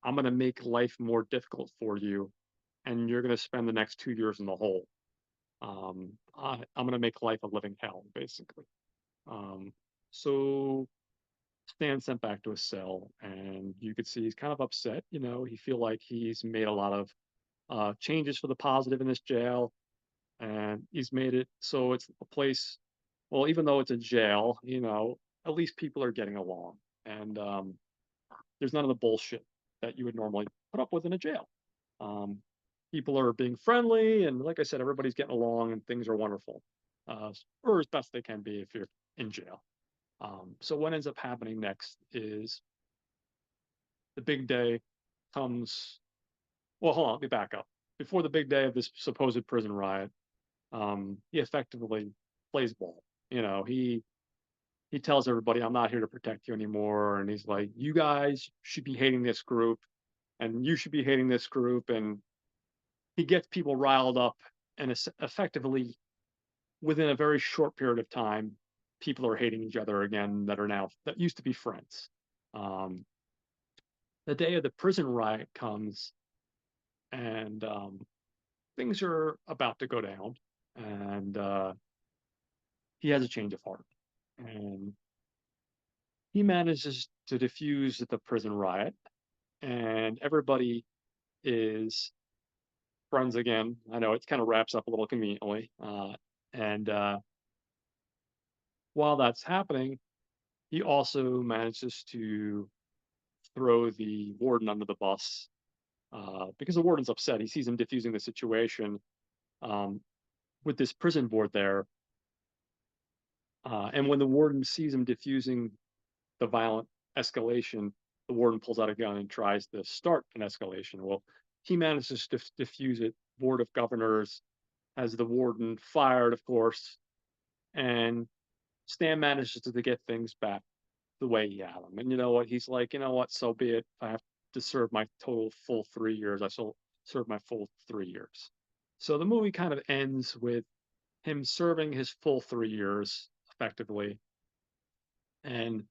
I'm going to make life more difficult for you. And you're going to spend the next 2 years in the hole. I'm going to make life a living hell, basically." Um, so Stan's sent back to his cell, and you could see he's kind of upset. He feel like he's made a lot of changes for the positive in this jail, and he's made it so it's a place. Well, even though it's a jail, at least people are getting along, and there's none of the bullshit that you would normally put up with in a jail. Um, People are being friendly, and like I said, everybody's getting along, and things are wonderful, or as best they can be if you're in jail. So what ends up happening next is the big day comes. Well, hold on, let me back up. Before the big day of this supposed prison riot, he effectively plays ball. He tells everybody, "I'm not here to protect you anymore," and he's like, "You guys should be hating this group, and you should be hating this group," and he gets people riled up, and effectively within a very short period of time, people are hating each other again that used to be friends. Um, the day of the prison riot comes, and things are about to go down, and he has a change of heart, and he manages to defuse the prison riot, and everybody is friends again. I know it kind of wraps up a little conveniently, and while that's happening, he also manages to throw the warden under the bus, because the warden's upset. He sees him diffusing the situation, um, with this prison board there. And when the warden sees him diffusing the violent escalation, the warden pulls out a gun and tries to start an escalation. Well, he manages to diffuse it. Board of Governors has the warden fired, of course, and Stan manages to get things back the way he had them. And you know what? He's like, "You know what? So be it. If I have to serve my total full 3 years, I shall serve my full 3 years." So the movie kind of ends with him serving his full 3 years effectively, and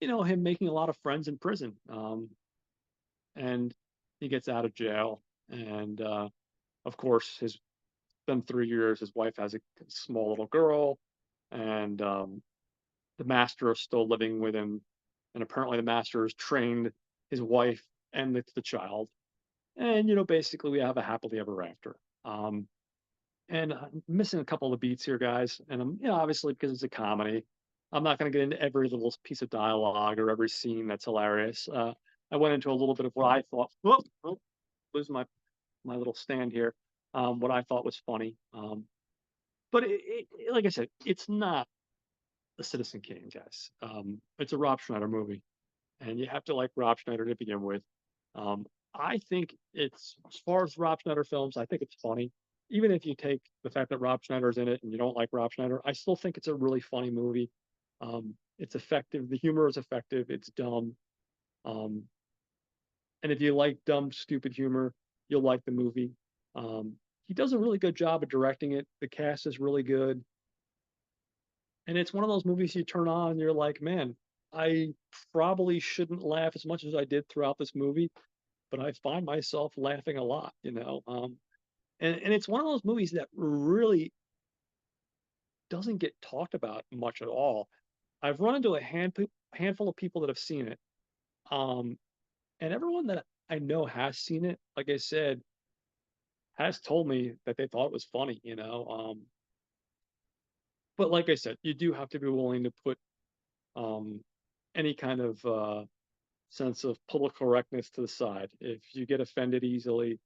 him making a lot of friends in prison. And he gets out of jail, and of course, his been 3 years. His wife has a small little girl, and the master is still living with him. And apparently, the master has trained his wife and the child. And basically, we have a happily ever after. And I'm missing a couple of the beats here, guys. And I'm, obviously because it's a comedy, I'm not going to get into every little piece of dialogue or every scene that's hilarious. I went into a little bit of what I thought. Lose my little stand here. What I thought was funny. But like I said, it's not a Citizen Kane, guys. It's a Rob Schneider movie, and you have to like Rob Schneider to begin with. I think it's as far as Rob Schneider films, I think it's funny. Even if you take the fact that Rob Schneider's in it and you don't like Rob Schneider, I still think it's a really funny movie. It's effective. The humor is effective. It's dumb. Um, and if you like dumb, stupid humor, you'll like the movie. He does a really good job of directing it. The cast is really good. And it's one of those movies you turn on and you're like, man, I probably shouldn't laugh as much as I did throughout this movie, but I find myself laughing a lot. And it's one of those movies that really doesn't get talked about much at all. I've run into a handful of people that have seen it. Um, and everyone that I know has seen it. Like I said, has told me that they thought it was funny, you know. But like I said, you do have to be willing to put um, any kind of sense of political correctness to the side. If you get offended easily,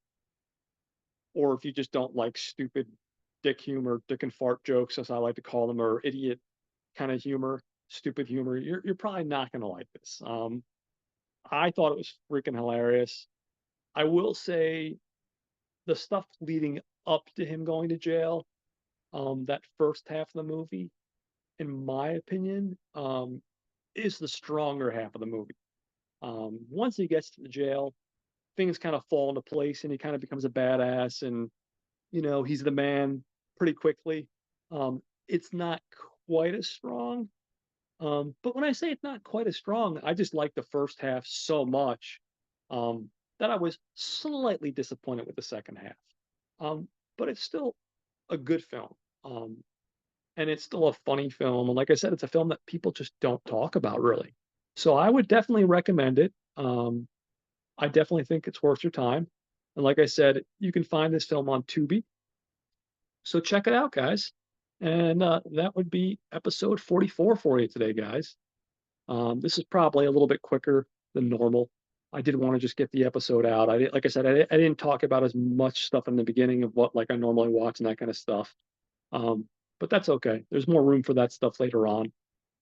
or if you just don't like stupid dick humor, dick and fart jokes, as I like to call them, or idiot kind of humor, stupid humor, you're probably not going to like this. I thought it was freaking hilarious. I will say the stuff leading up to him going to jail, that first half of the movie, in my opinion, is the stronger half of the movie. Once he gets to the jail, things kind of fall into place and he kind of becomes a badass and, he's the man pretty quickly. It's not quite as strong. But when I say it's not quite as strong, I just like the first half so much um, that I was slightly disappointed with the second half. Um, but it's still a good film. Um, and it's still a funny film. And like I said, it's a film that people just don't talk about really. So I would definitely recommend it. I definitely think it's worth your time. And like I said, you can find this film on Tubi. So check it out, guys. And that would be episode 44 for you today, guys. This is probably a little bit quicker than normal. I did want to just get the episode out. Like I said, I didn't talk about as much stuff in the beginning of what like I normally watch and that kind of stuff. Um, but that's okay. There's more room for that stuff later on.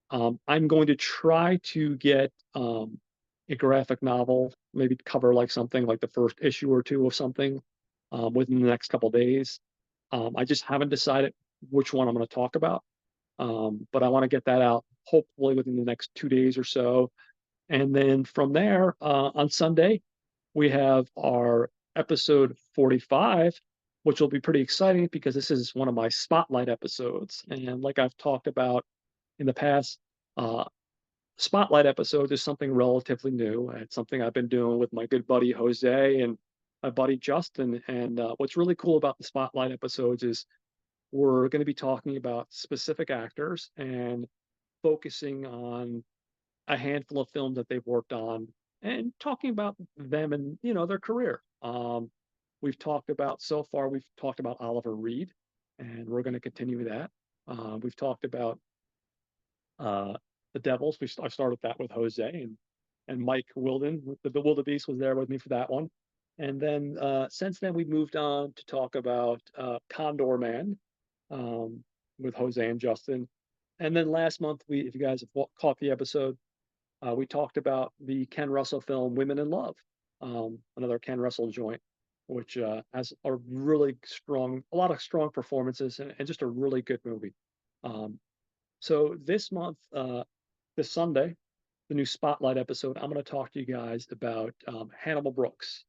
I'm going to try to get a graphic novel, maybe cover like something like the first issue or two of something within the next couple days. I just haven't decided which one I'm going to talk about, but I want to get that out hopefully within the next 2 days or so. And then from there, on Sunday, we have our episode 45, which will be pretty exciting because this is one of my spotlight episodes. And like I've talked about in the past, uh, spotlight episodes is something relatively new. It's something I've been doing with my good buddy Jose and my buddy Justin. And what's really cool about the spotlight episodes is we're going to be talking about specific actors and focusing on a handful of films that they've worked on and talking about them and their career. We've talked about Oliver Reed, and we're going to continue that. We've talked about uh, the Devils. I started that with Jose and Mike Wilden. The Wildebeest was there with me for that one. And then since then, we've moved on to talk about Condor Man um, with Jose and Justin. And then last month, if you guys have caught the episode, we talked about the Ken Russell film Women in Love, another Ken Russell joint, which has a lot of strong performances and just a really good movie. Um, so this month, this Sunday, the new Spotlight episode, I'm going to talk to you guys about Hannibal Brooks,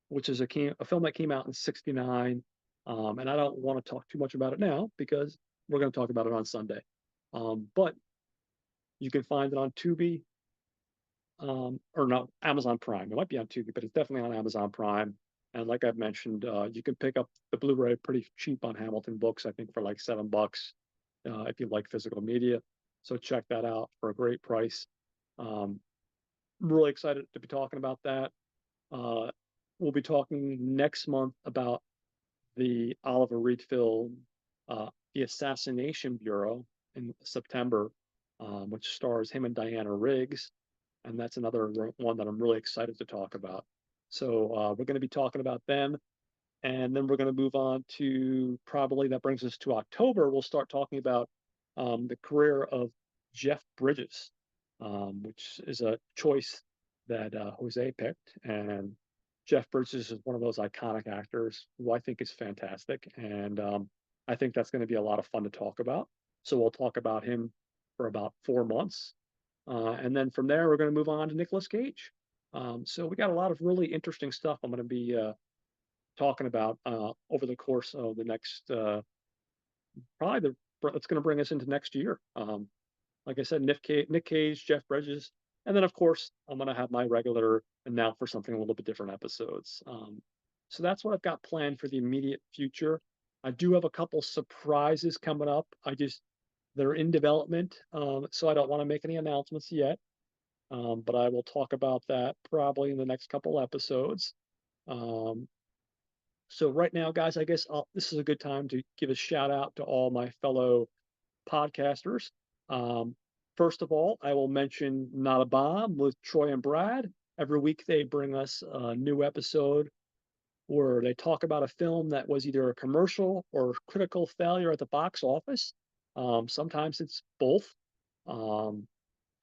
which is a film that came out in '69. And I don't want to talk too much about it now because we're going to talk about it on Sunday. But you can find it on Tubi, or not Amazon Prime. It might be on Tubi, but it's definitely on Amazon Prime. And like I've mentioned, you can pick up the Blu-ray pretty cheap on Hamilton Books, I think for like $7 if you like physical media. So check that out for a great price. Um, I'm really excited to be talking about that. Uh, we'll be talking next month about the Oliver Reed film, The Assassination Bureau, in September, which stars him and Diana Riggs. And that's another one that I'm really excited to talk about. So we're going to be talking about them. And then we're going to move on to probably that brings us to October. We'll start talking about the career of Jeff Bridges, which is a choice that Jose picked. And Jeff Bridges is one of those iconic actors who I think is fantastic. And I think that's going to be a lot of fun to talk about. So we'll talk about him for about 4 months. And then from there, we're going to move on to Nicolas Cage. So we got a lot of really interesting stuff I'm going to be talking about over the course of the next probably that's going to bring us into next year. Like I said, Nick Cage, Jeff Bridges, and then of course I'm going to have my regular and now for something a little bit different episodes. So that's what I've got planned for the immediate future. I do have a couple surprises coming up. They're in development, so I don't want to make any announcements yet. but I will talk about that probably in the next couple episodes. Um, so right now, guys, I guess this is a good time to give a shout out to all my fellow podcasters. Um, First of all, I will mention Not a Bomb with Troy and Brad. Every week they bring us a new episode where they talk about a film that was either a commercial or critical failure at the box office. Sometimes it's both. Um,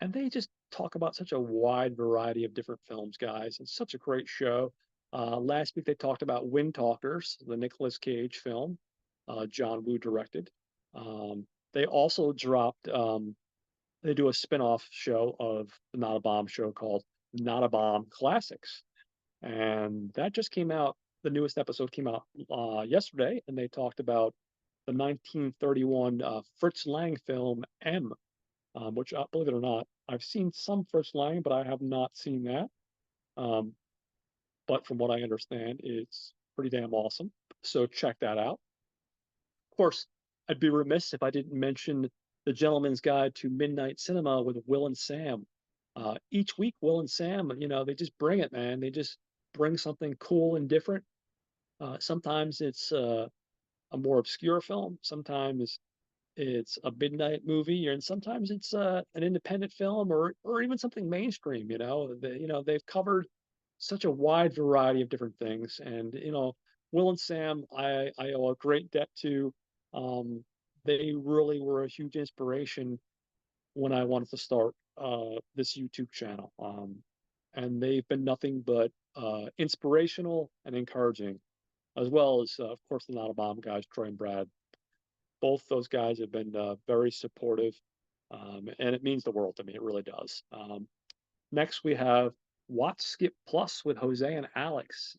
and they just talk about such a wide variety of different films, guys. It's such a great show. Last week they talked about Wind Talkers, the Nicolas Cage film, John Woo directed. They also dropped. They do a spin-off show of the Not a Bomb show called Not a Bomb Classics, and that just came out. The newest episode came out yesterday, and they talked about the 1931 Fritz Lang film M, which, believe it or not, I've seen some Fritz Lang, but I have not seen that. Um, but from what I understand, it's pretty damn awesome. So check that out. Of course, I'd be remiss if I didn't mention The Gentleman's Guide to Midnight Cinema with Will and Sam. Each week, Will and Sam, they just bring it, man. They just bring something cool and different. Sometimes it's a more obscure film. Sometimes it's a midnight movie, and sometimes it's an independent film, or even something mainstream. They've covered such a wide variety of different things, and Will and Sam, I owe a great debt to. Um, they really were a huge inspiration when I wanted to start this YouTube channel, and they've been nothing but inspirational and encouraging, as well as of course the Not a Bomb guys, Troy and Brad. Both those guys have been very supportive, and it means the world to me. It really does. Next, we have Watch Skip Plus with Jose and Alex.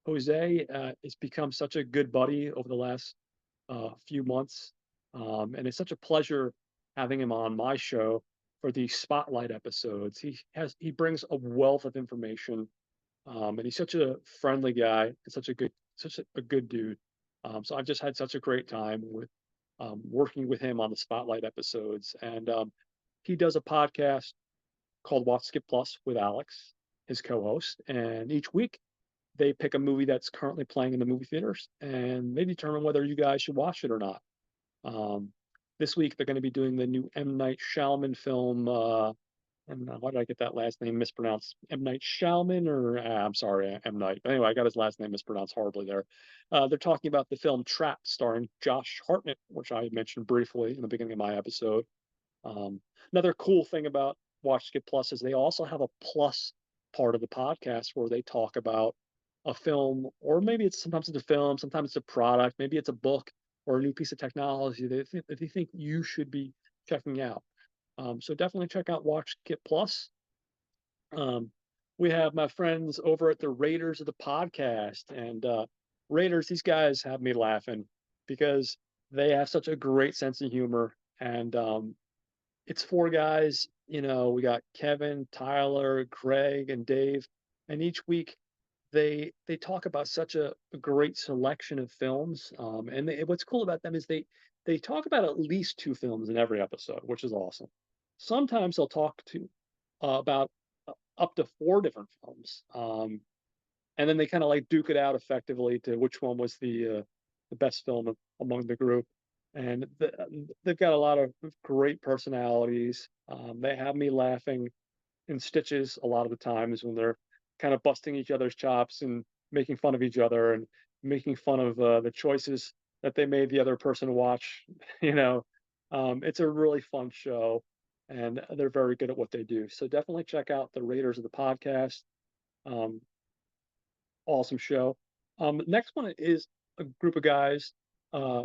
Jose has become such a good buddy over the last few months, and it's such a pleasure having him on my show for the spotlight episodes. He brings a wealth of information, and he's such a friendly guy and such a good dude. So I've just had such a great time with working with him on the spotlight episodes, and he does a podcast called Watch Skip Plus with Alex, his co-host, and each week they pick a movie that's currently playing in the movie theaters, and they determine whether you guys should watch it or not. Um, this week they're going to be doing the new M. Night Shyamalan film. And why did I get that last name mispronounced? M. Night Shyamalan, or I'm sorry, M. Night. But anyway, I got his last name mispronounced horribly there. They're talking about the film Trapped, starring Josh Hartnett, which I mentioned briefly in the beginning of my episode. Um, Another cool thing about Watch Skip Plus is they also have a plus part of the podcast where they talk about a film, or maybe sometimes it's a film, sometimes it's a product, maybe it's a book or a new piece of technology that they think you should be checking out. So definitely check out Watch Skip Plus. Um, we have my friends over at the Raiders of the podcast, and Raiders. These guys have me laughing because they have such a great sense of humor, and it's four guys. We got Kevin, Tyler, Greg, and Dave, and each week they talk about such a great selection of films. And what's cool about them is they talk about at least two films in every episode, which is awesome. Sometimes they'll talk about up to four different films, and then they kind of like duke it out effectively to which one was the best film among the group. And they've got a lot of great personalities. They have me laughing in stitches a lot of the times when they're kind of busting each other's chops and making fun of each other and making fun of the choices that they made the other person watch. You know, it's a really fun show, and they're very good at what they do. So definitely check out the Raiders of the podcast. Um, awesome show. Next one is a group of guys uh,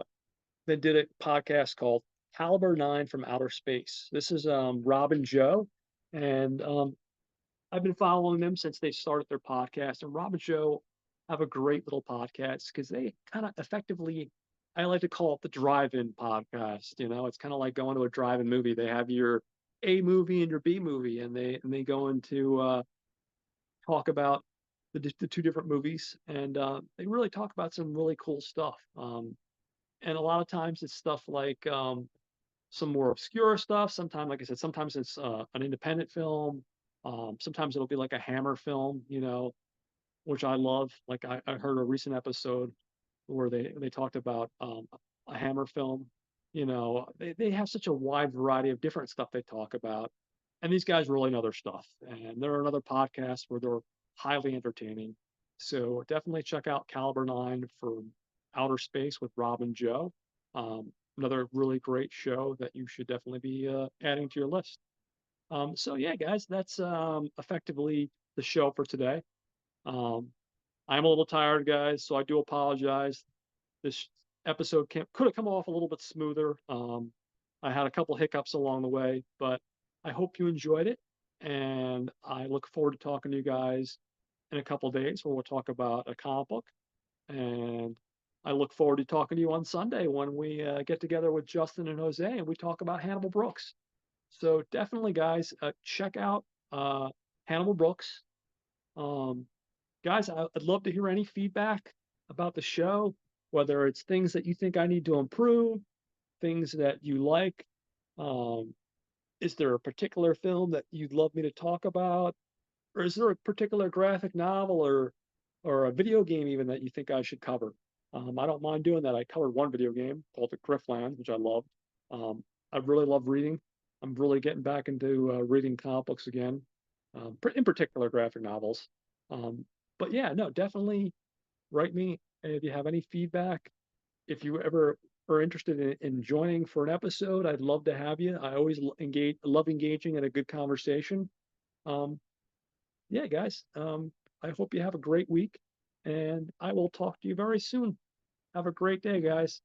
that did a podcast called Caliber 9 from Outer Space. This is Rob and Joe, and I've been following them since they started their podcast. And Rob and Joe have a great little podcast because they kind of effectively, I like to call it the drive-in podcast. It's kind of like going to a drive-in movie. They have your A movie and your B movie, and they go into talk about the two different movies, and they really talk about some really cool stuff. And a lot of times it's stuff like some more obscure stuff. Sometimes, like I said, sometimes it's an independent film. Sometimes it'll be like a Hammer film, which I love. Like I heard a recent episode where they talked about a Hammer film. They have such a wide variety of different stuff they talk about, and these guys really know their stuff. And they're another podcast where they're highly entertaining. So definitely check out Caliber Nine for Outer Space with Rob and Joe. Another really great show that you should definitely be adding to your list. So yeah, guys, that's effectively the show for today. Um, I'm a little tired, guys, so I do apologize. This episode could have come off a little bit smoother. I had a couple hiccups along the way, but I hope you enjoyed it. And I look forward to talking to you guys in a couple days where we'll talk about a comic book. And I look forward to talking to you on Sunday when we get together with Justin and Jose and we talk about Hannibal Brooks. So definitely, guys, check out Hannibal Brooks. Um, Guys, I'd love to hear any feedback about the show, whether it's things that you think I need to improve, things that you like. Um, is there a particular film that you'd love me to talk about? Or is there a particular graphic novel or a video game even that you think I should cover? I don't mind doing that. I covered one video game called The Griftlands, which I loved. Um, I really love reading. I'm really getting back into reading comic books again, in particular graphic novels. Um, but yeah, no, definitely write me if you have any feedback. If you ever are interested in joining for an episode, I'd love to have you. I always love engaging in a good conversation. Um, yeah, guys, I hope you have a great week, and I will talk to you very soon. Have a great day, guys.